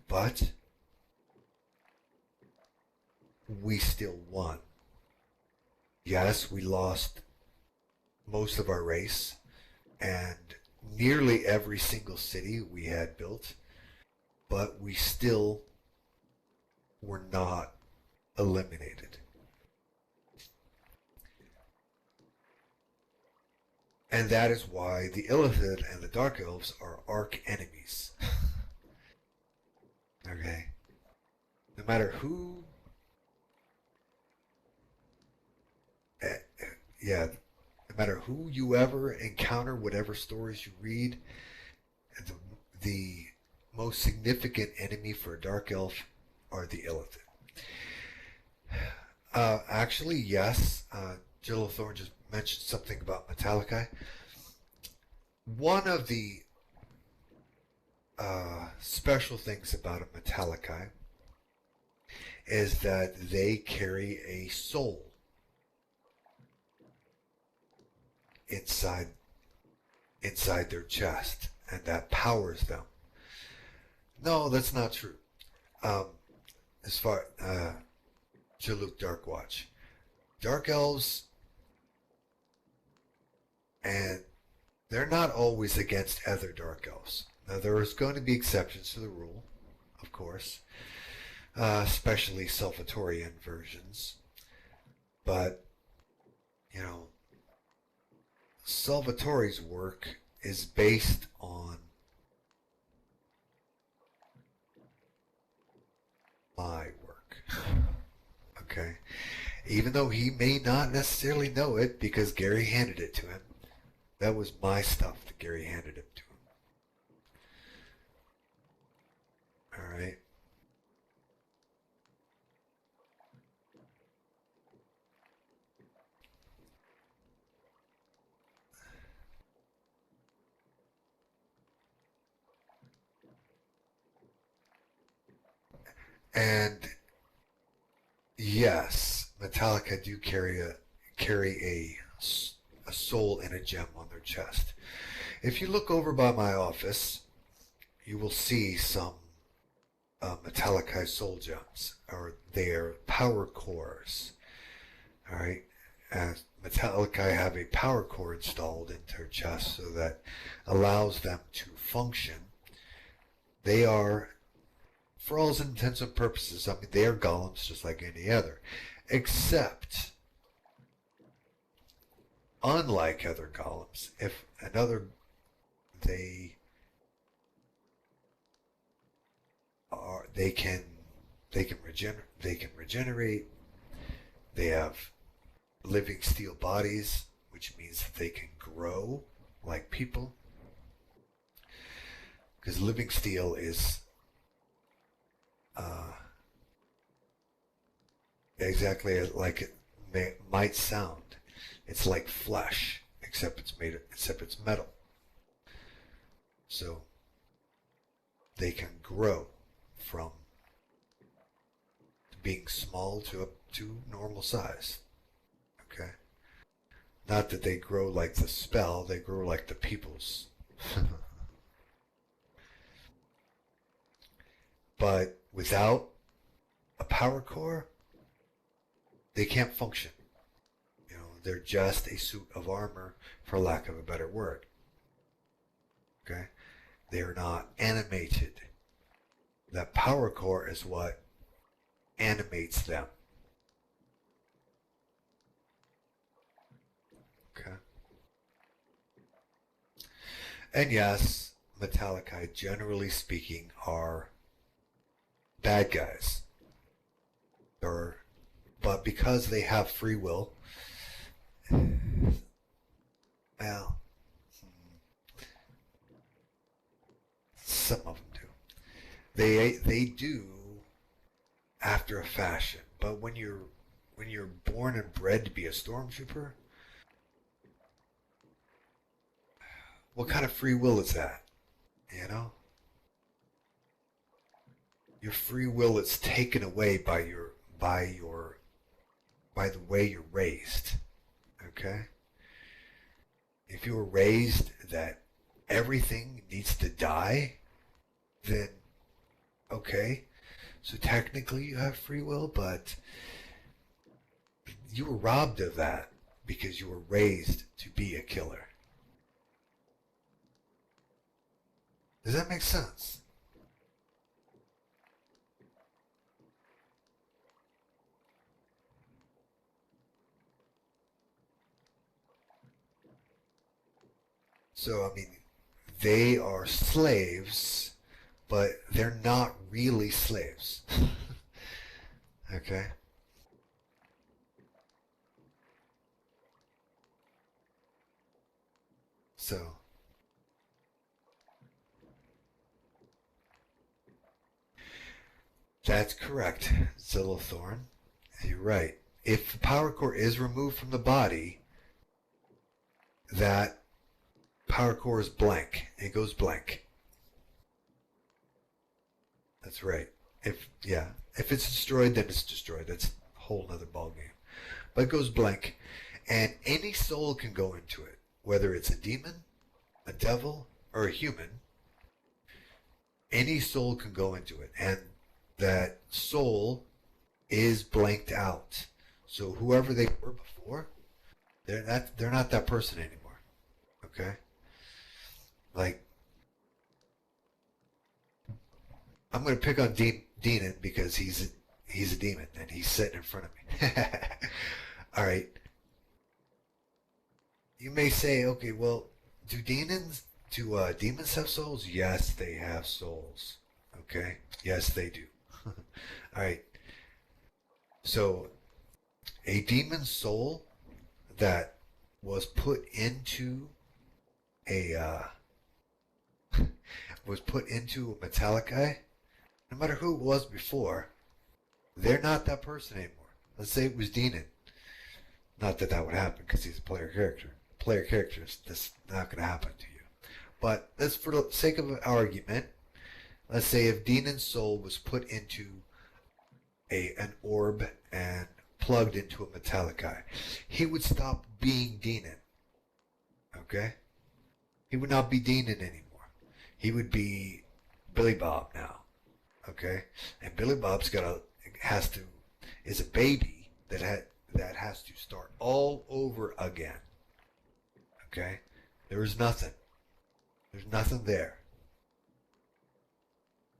But we still won. Yes, we lost most of our race, and nearly every single city we had built, but we still were not eliminated. And that is why the Illithid and the Dark Elves are arch enemies. Okay? No matter who... no matter who you ever encounter, whatever stories you read, the most significant enemy for a Dark Elf are the Illithid. Actually, yes, Jill Thorne just mentioned something about Metaliki. One of the special things about a Metaliki is that they carry a soul inside their chest, and that powers them. No, that's not true. As far Jaluk Darkwatch, Dark Elves, and they're not always against other Dark Elves. Now, there is going to be exceptions to the rule, of course, especially Salvatorian versions. But, you know, Salvatore's work is based on my work. Okay? Even though he may not necessarily know it because Gary handed it to him. That was my stuff that Gary handed it to him. Alright? And yes, Metallica do carry a soul and a gem on their chest. If you look over by my office, you will see some Metallica soul gems, or their power cores. All right, and Metallica have a power core installed into their chest, so that allows them to function. They are, for all intents and purposes, I mean, they are golems just like any other, except, unlike other golems, if another, they can regenerate. They have living steel bodies, which means that they can grow like people, because living steel is exactly like it might sound. It's like flesh, except it's metal. So they can grow from being small to up to normal size. Okay? Not that they grow like the spell, they grow like the peoples. But without power core, they can't function. They're just a suit of armor, for lack of a better word. Okay? They are not animated. That power core is what animates them. Okay? And yes, Metaliki, generally speaking, are bad guys. But because they have free will, well, some of them do. They do after a fashion, but when you're born and bred to be a stormtrooper, what kind of free will is that? You know, your free will is taken away by the way you're raised. Okay, if you were raised that everything needs to die, then okay, so technically you have free will, but you were robbed of that because you were raised to be a killer. Does that make sense? So, I mean, they are slaves, but they're not really slaves. Okay? So, that's correct, Zillowthorn. You're right. If the power core is removed from the body, that power core is blank. It goes blank. That's right. If it's destroyed, then it's destroyed. That's a whole other ballgame. But it goes blank, and any soul can go into it, whether it's a demon, a devil, or a human. Any soul can go into it, and that soul is blanked out. So whoever they were before, they're not that person anymore. Okay? Like, I'm going to pick on Deanon because he's a demon and he's sitting in front of me. All right. You may say, okay, well, do demons have souls? Yes, they have souls. Okay? Yes, they do. All right. So, a demon soul that was put into a Metaliki, no matter who it was before, they're not that person anymore. Let's say it was Deanon. Not that that would happen because he's a player character. Player characters, that's not going to happen to you. But let's, for the sake of an argument, let's say if Deanon's soul was put into an orb and plugged into a Metaliki, he would stop being Deanon. Okay? He would not be Deanon anymore. He would be Billy Bob now. Okay? And Billy Bob's is a baby that has to start all over again. Okay? There is nothing. There's nothing there.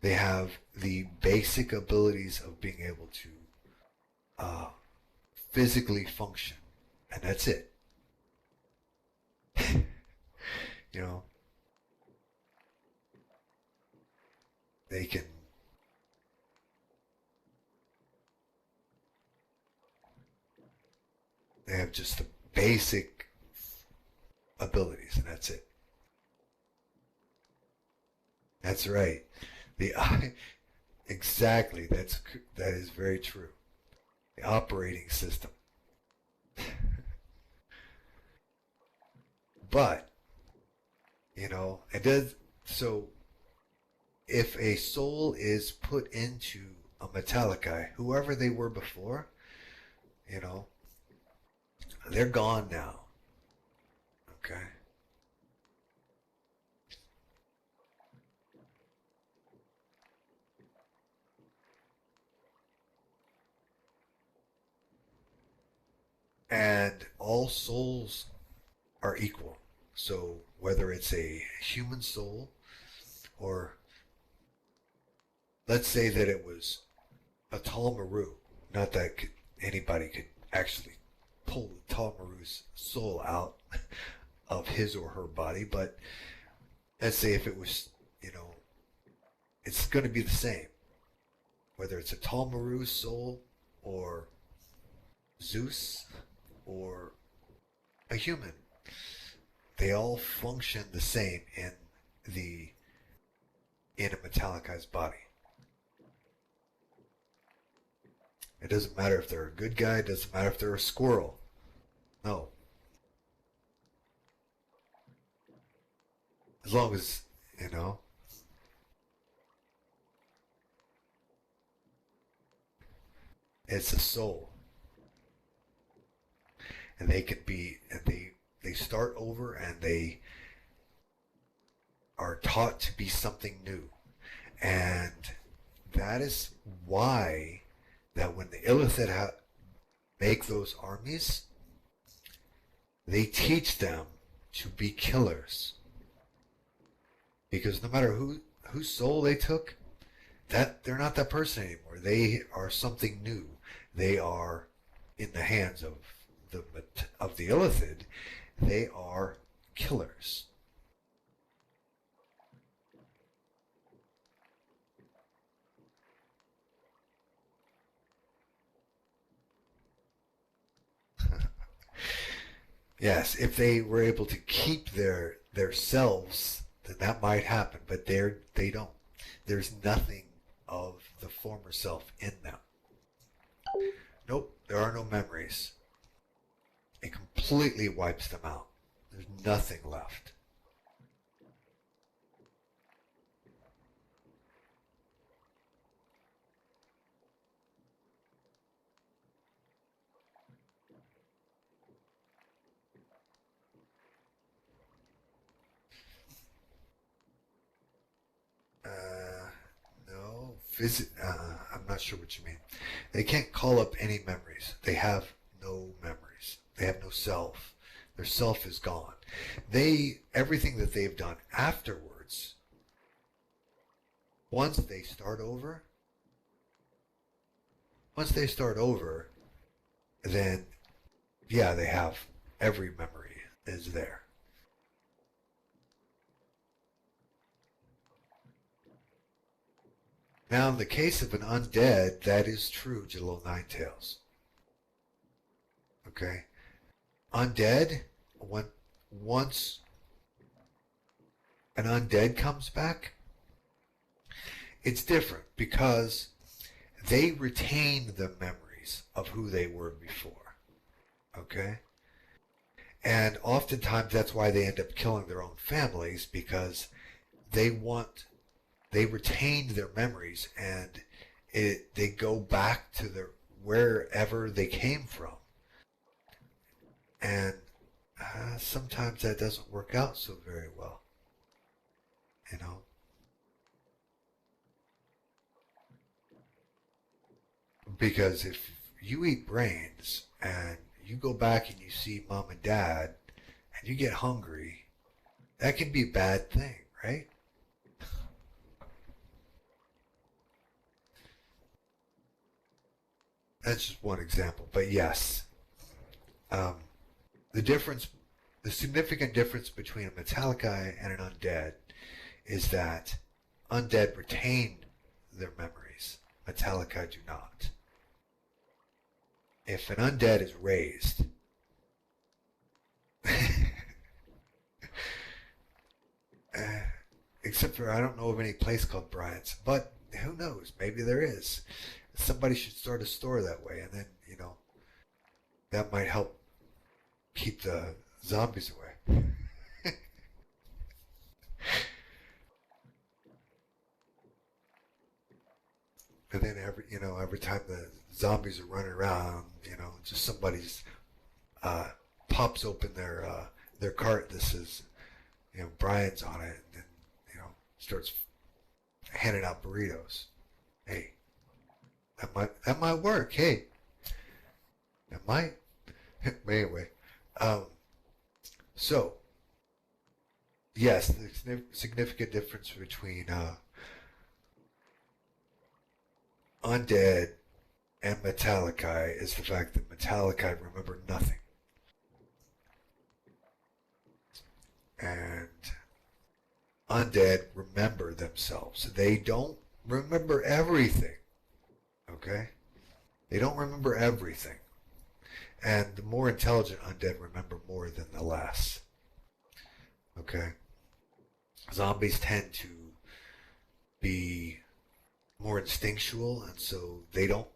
They have the basic abilities of being able to physically function, and that's it. You know, they have just the basic abilities, and that's it. That's right. Exactly. That is very true. The operating system. But it does. So, if a soul is put into a Metaliki, whoever they were before, they're gone now. Okay. And all souls are equal. So whether it's a human soul, or let's say that it was a tall Maru, not that anybody could actually pull the tall Maru's soul out of his or her body, but let's say if it was, it's going to be the same. Whether it's a tall Maru's soul, or Zeus, or a human, they all function the same the in a Metalikai's body. It doesn't matter if they're a good guy, it doesn't matter if they're a squirrel. No. As long as, it's a soul. And they start over, and they are taught to be something new. And that is why that when the Illithid make those armies, they teach them to be killers. Because no matter whose soul they took, that they're not that person anymore. They are something new. They are in the hands of the Illithid. They are killers. Yes, if they were able to keep their selves, then that might happen. But they don't. There's nothing of the former self in them. Nope, there are no memories. It completely wipes them out. There's nothing left. No, I'm not sure what you mean. They can't call up any memories. They have no memories. They have no self. Their self is gone. Everything that they've done afterwards, once they start over, then yeah, they have every memory is there. Now, in the case of an undead, that is true, Jalil Ninetails. Okay? Undead, once an undead comes back, it's different because they retain the memories of who they were before. Okay? And oftentimes that's why they end up killing their own families, because they retained their memories, and they go back to wherever they came from. And sometimes that doesn't work out so very well. Because if you eat brains and you go back and you see mom and dad and you get hungry, that can be a bad thing, right? That's just one example, but yes, the significant difference between a Metaliki and an undead is that undead retain their memories. Metaliki do not. If an undead is raised, except for I don't know of any place called Bryant's, but who knows? Maybe there is. Somebody should start a store that way, and then that might help keep the zombies away. And then every time the zombies are running around, just somebody's pops open their cart that says, Brian's on it, and then starts handing out burritos. Hey, that might work. Hey, it might. But anyway, um, so yes, the significant difference between Undead and Metaliki is the fact that Metaliki remember nothing, and Undead remember themselves. They don't remember everything. Okay, they don't remember everything, and the more intelligent Undead remember more than the less. Okay, zombies tend to be more instinctual, and so they don't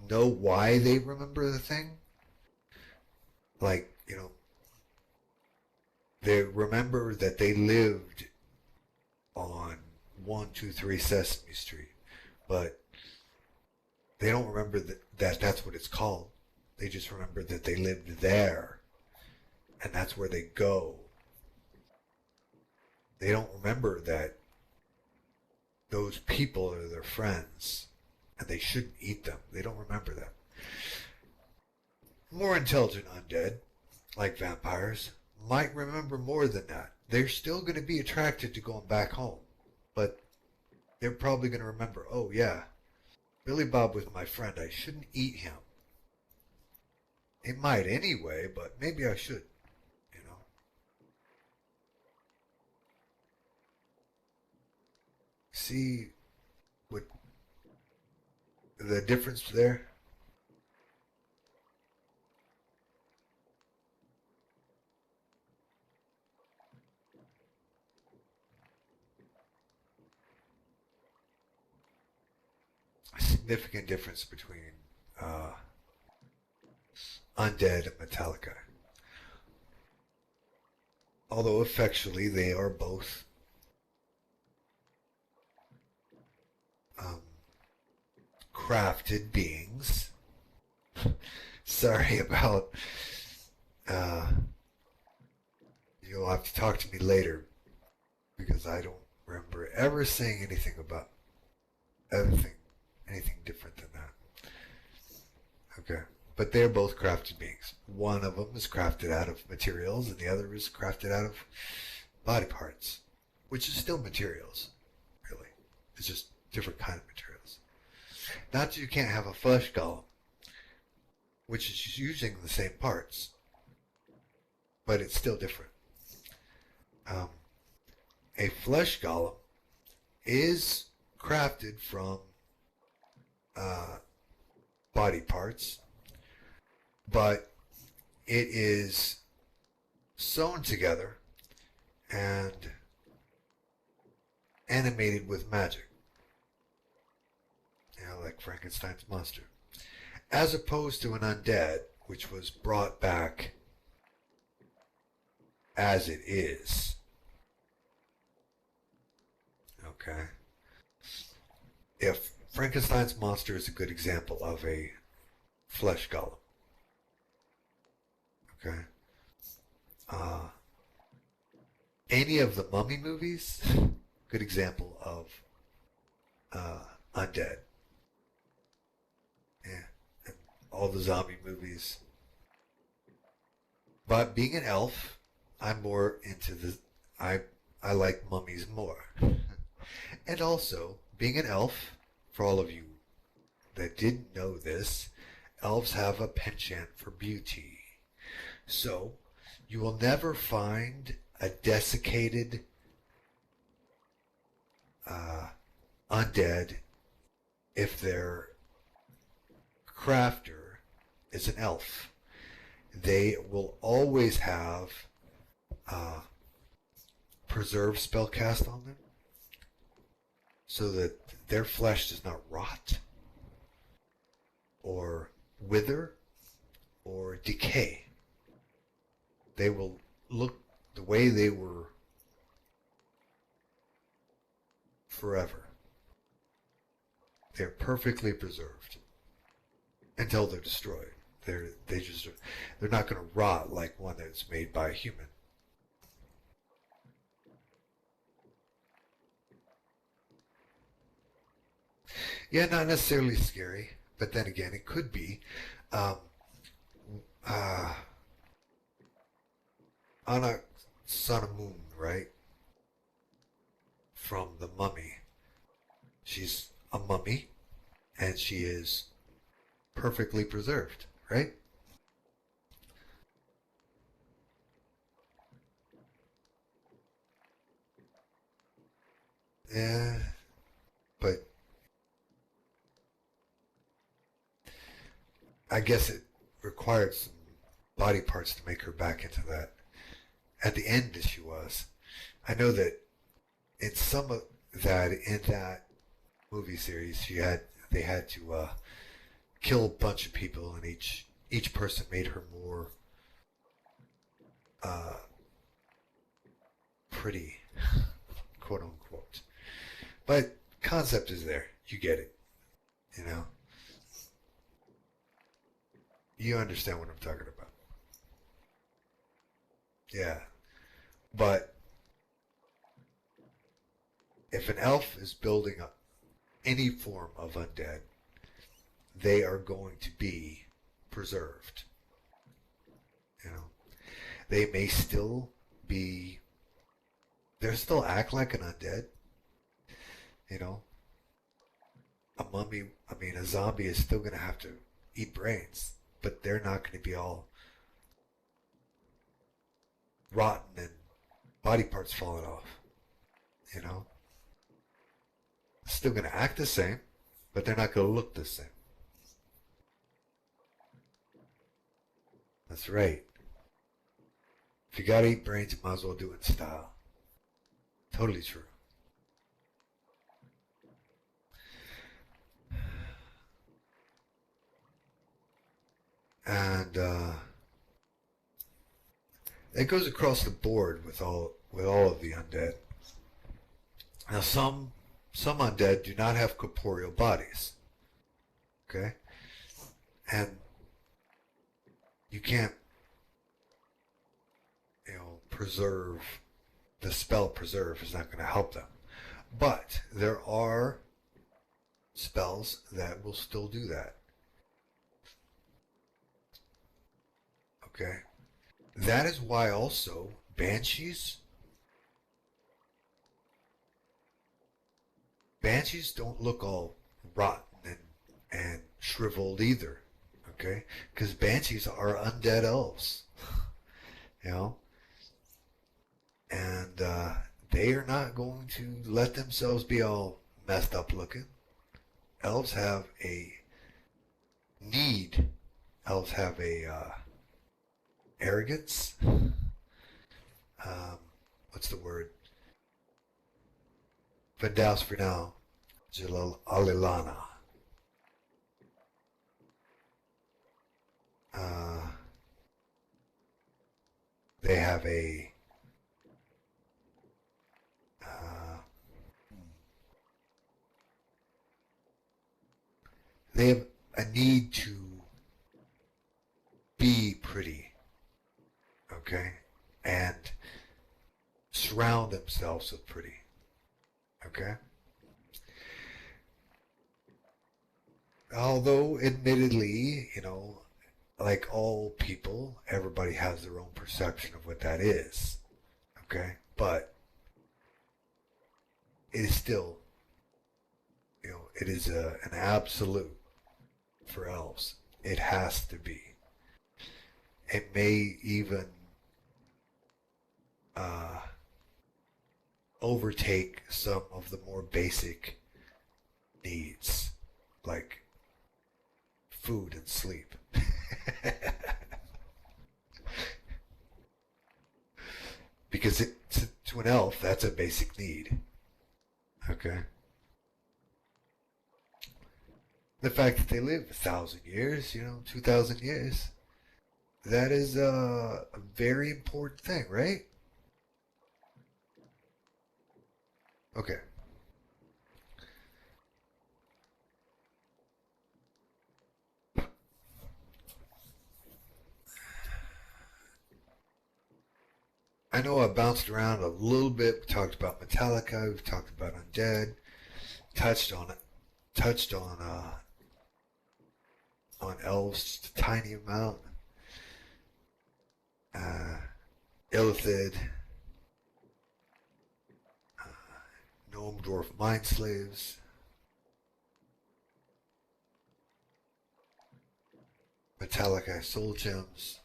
know why they remember the thing. Like, they remember that they lived on 123 Sesame Street, but they don't remember that that's what it's called. They just remember that they lived there, and that's where they go. They don't remember that those people are their friends, and they shouldn't eat them. They don't remember that. More intelligent undead, like vampires, might remember more than that. They're still going to be attracted to going back home, but they're probably going to remember, oh yeah, Billy Bob was my friend. I shouldn't eat him. It might anyway, but maybe I should, you know. See what the difference there? A significant difference between uh, Undead and Metallica. Although effectually they are both um, crafted beings. Sorry about. Uh, you'll have to talk to me later because I don't remember ever saying anything about anything different than that. Okay. But they're both crafted beings. One of them is crafted out of materials, and the other is crafted out of body parts, which is still materials, really. It's just different kind of materials. Not that you can't have a flesh golem, which is using the same parts, but it's still different. Um, a flesh golem is crafted from uh, body parts, but it is sewn together and animated with magic, like Frankenstein's monster, as opposed to an undead, which was brought back as it is. Okay. If Frankenstein's monster is a good example of a flesh golem. Okay. Uh, any of the Mummy movies, good example of undead. Yeah. And all the zombie movies. But being an elf, I'm more into I like mummies more. And also, being an elf, for all of you that didn't know this, elves have a penchant for beauty. So, you will never find a desiccated undead if their crafter is an elf. They will always have preserve spell cast on them so that their flesh does not rot or wither or decay. They will look the way they were forever. They're perfectly preserved until they're destroyed. They're not going to rot like one that's made by a human. Yeah, not necessarily scary, but then again, it could be. Um, uh, on a sun and moon, right? From the mummy. She's a mummy, and she is perfectly preserved, right? Yeah, but I guess it required some body parts to make her back into that. At the end, as she was. I know that in some of that in that movie series, they had to kill a bunch of people, and each person made her more uh, pretty, quote unquote. But concept is there. You get it. You know. You understand what I'm talking about. Yeah. But if an elf is building up any form of undead, they are going to be preserved. You know, they may still be. They'll still act like an undead. You know, a mummy. I mean, a zombie is still going to have to eat brains, but they're not going to be all rotten and body parts falling off. You know, still going to act the same, but they're not going to look the same. That's right. If you gotta eat brains, you might as well do it in style. Totally true. And it goes across the board with all of the undead. Now, some undead do not have corporeal bodies. Okay, and you can't, preserve. The spell preserve is not going to help them. But there are spells that will still do that. Okay? That is why also banshees don't look all rotten and shriveled either. Okay? Because banshees are undead elves. You know? And they are not going to let themselves be all messed up looking. Elves have a need. Elves have a arrogance. What's the word? Vendaus for now. Alilana. They have a they have a need to be pretty, okay, and surround themselves with pretty, okay. Although, admittedly, like all people, everybody has their own perception of what that is, okay, but it is still, it is an absolute for elves. It has to be. It may even overtake some of the more basic needs, like food and sleep. Because to an elf, that's a basic need. Okay? The fact that they live 1,000 years, 2,000 years, that is a very important thing, right? Okay. I know I bounced around a little bit. We talked about Metallica. We've talked about Undead. Touched on it. On Elves just a tiny amount. Illithid, Gnome Dwarf Mind Slaves, Metaliki Soul Gems.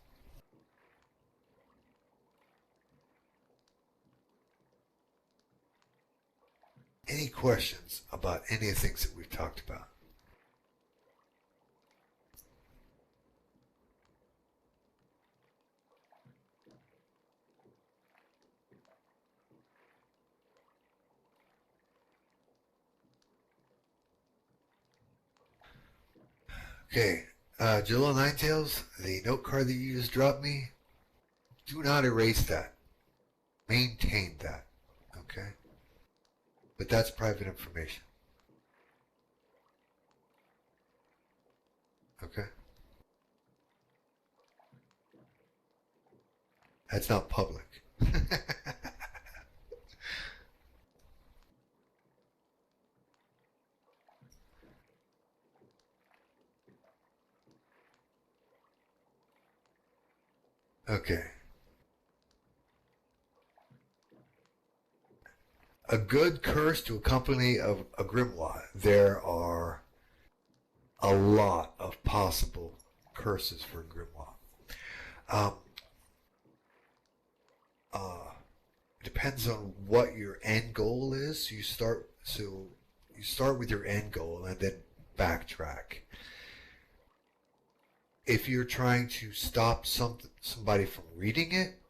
Any questions about any of the things that we've talked about? Okay, Jalil Ninetails, the note card that you just dropped me, do not erase that. Maintain that. Okay? But that's private information. Okay? That's not public. Okay. A good curse to accompany a grimoire. There are a lot of possible curses for a grimoire. Um, it depends on what your end goal is. You start with your end goal and then backtrack. If you're trying to stop somebody from reading it,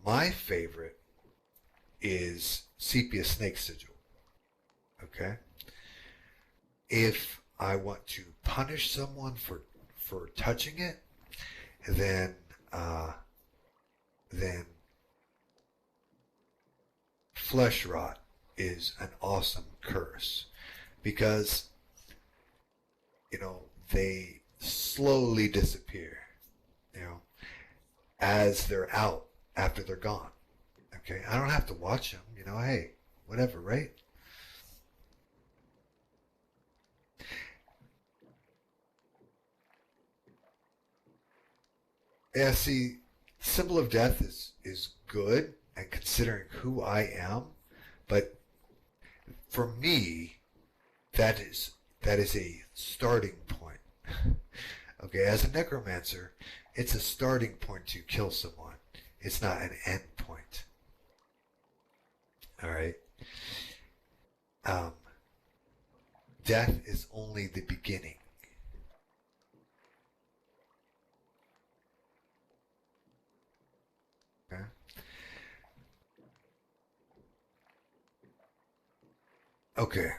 my favorite is Sepia Snake Sigil. Okay? If I want to punish someone for touching it, then Flesh Rot is an awesome curse because they slowly disappear, as they're out after they're gone. Okay, I don't have to watch them. Hey, whatever, right? Yeah, see, Symbol of Death is good, and considering who I am, but for me, that is a starting point. Okay, as a necromancer, it's a starting point to kill someone. It's not an end point. All right. Death is only the beginning. Okay. Okay.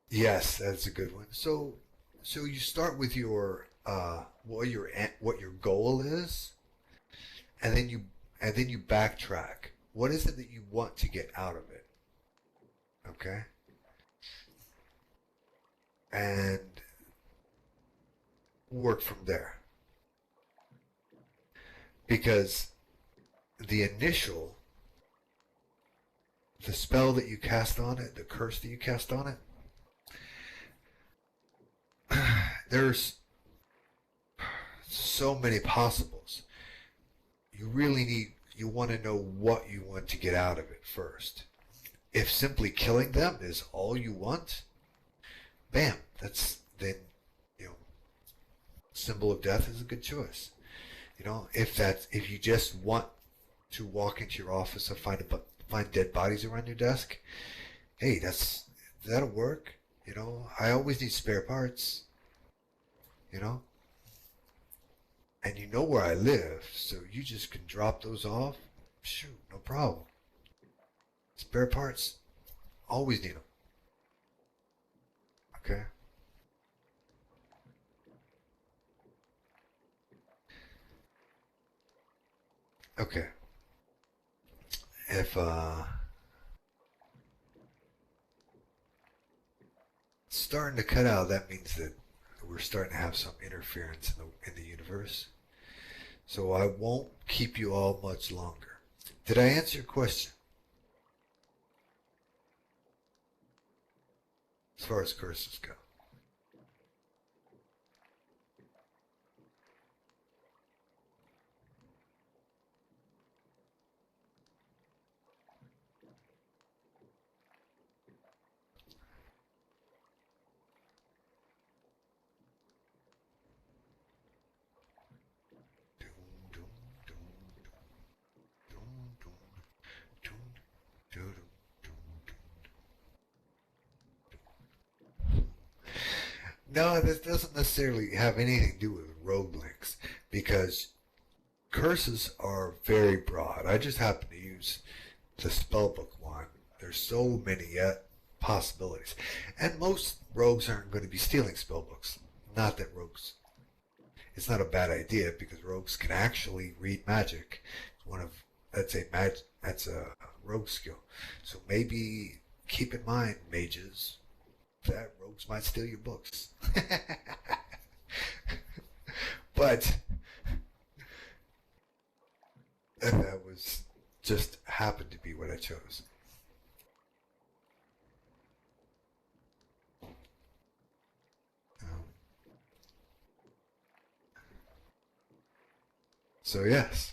Yes, that's a good one. So you start with your what your goal is, and then you backtrack. What is it that you want to get out of it? Okay, and work from there. Because the spell that you cast on it, the curse that you cast on it, there's so many possibles. You want to know what you want to get out of it first. If simply killing them is all you want, bam, Symbol of Death is a good choice. If you just want to walk into your office and find dead bodies around your desk, hey, that'll work. I always need spare parts. And you know where I live, so you just can drop those off. Shoot, no problem. Spare parts, always need them. Okay. Okay. If it's starting to cut out, that means that we're starting to have some interference in the universe. So I won't keep you all much longer. Did I answer your question? As far as curses go. No, this doesn't necessarily have anything to do with rogue links because curses are very broad. I just happen to use the spellbook one. There's so many possibilities, and most rogues aren't going to be stealing spellbooks. Not that rogues. It's not a bad idea because rogues can actually read magic. One of that's a rogue skill. So maybe keep in mind, mages, that rogues might steal your books. But that was just happened to be what I chose. Um, so yes.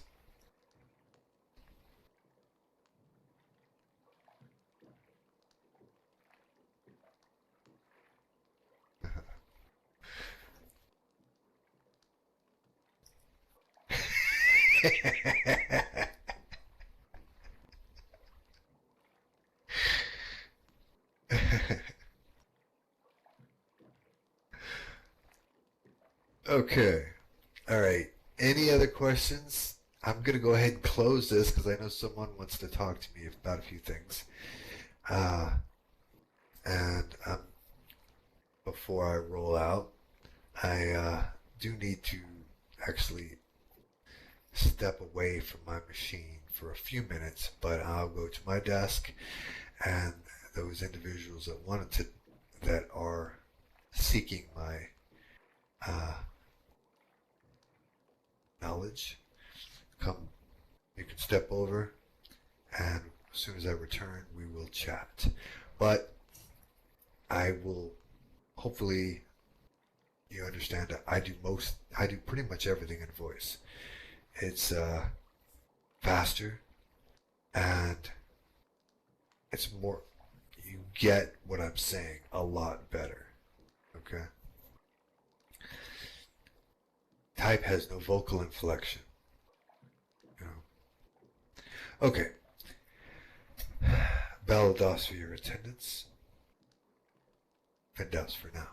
Okay. All right. Any other questions? I'm going to go ahead and close this because I know someone wants to talk to me about a few things. Uh, and before I roll out, I do need to actually step away from my machine for a few minutes, but I'll go to my desk and those individuals that are seeking my uh, knowledge, come, you can step over, and as soon as I return, we will chat. But I will, hopefully, you understand that I do pretty much everything in voice. It's faster, and it's more, you get what I'm saying a lot better. Okay? Type has no vocal inflection. You know? Okay. Balados for your attendance. Vendas for now.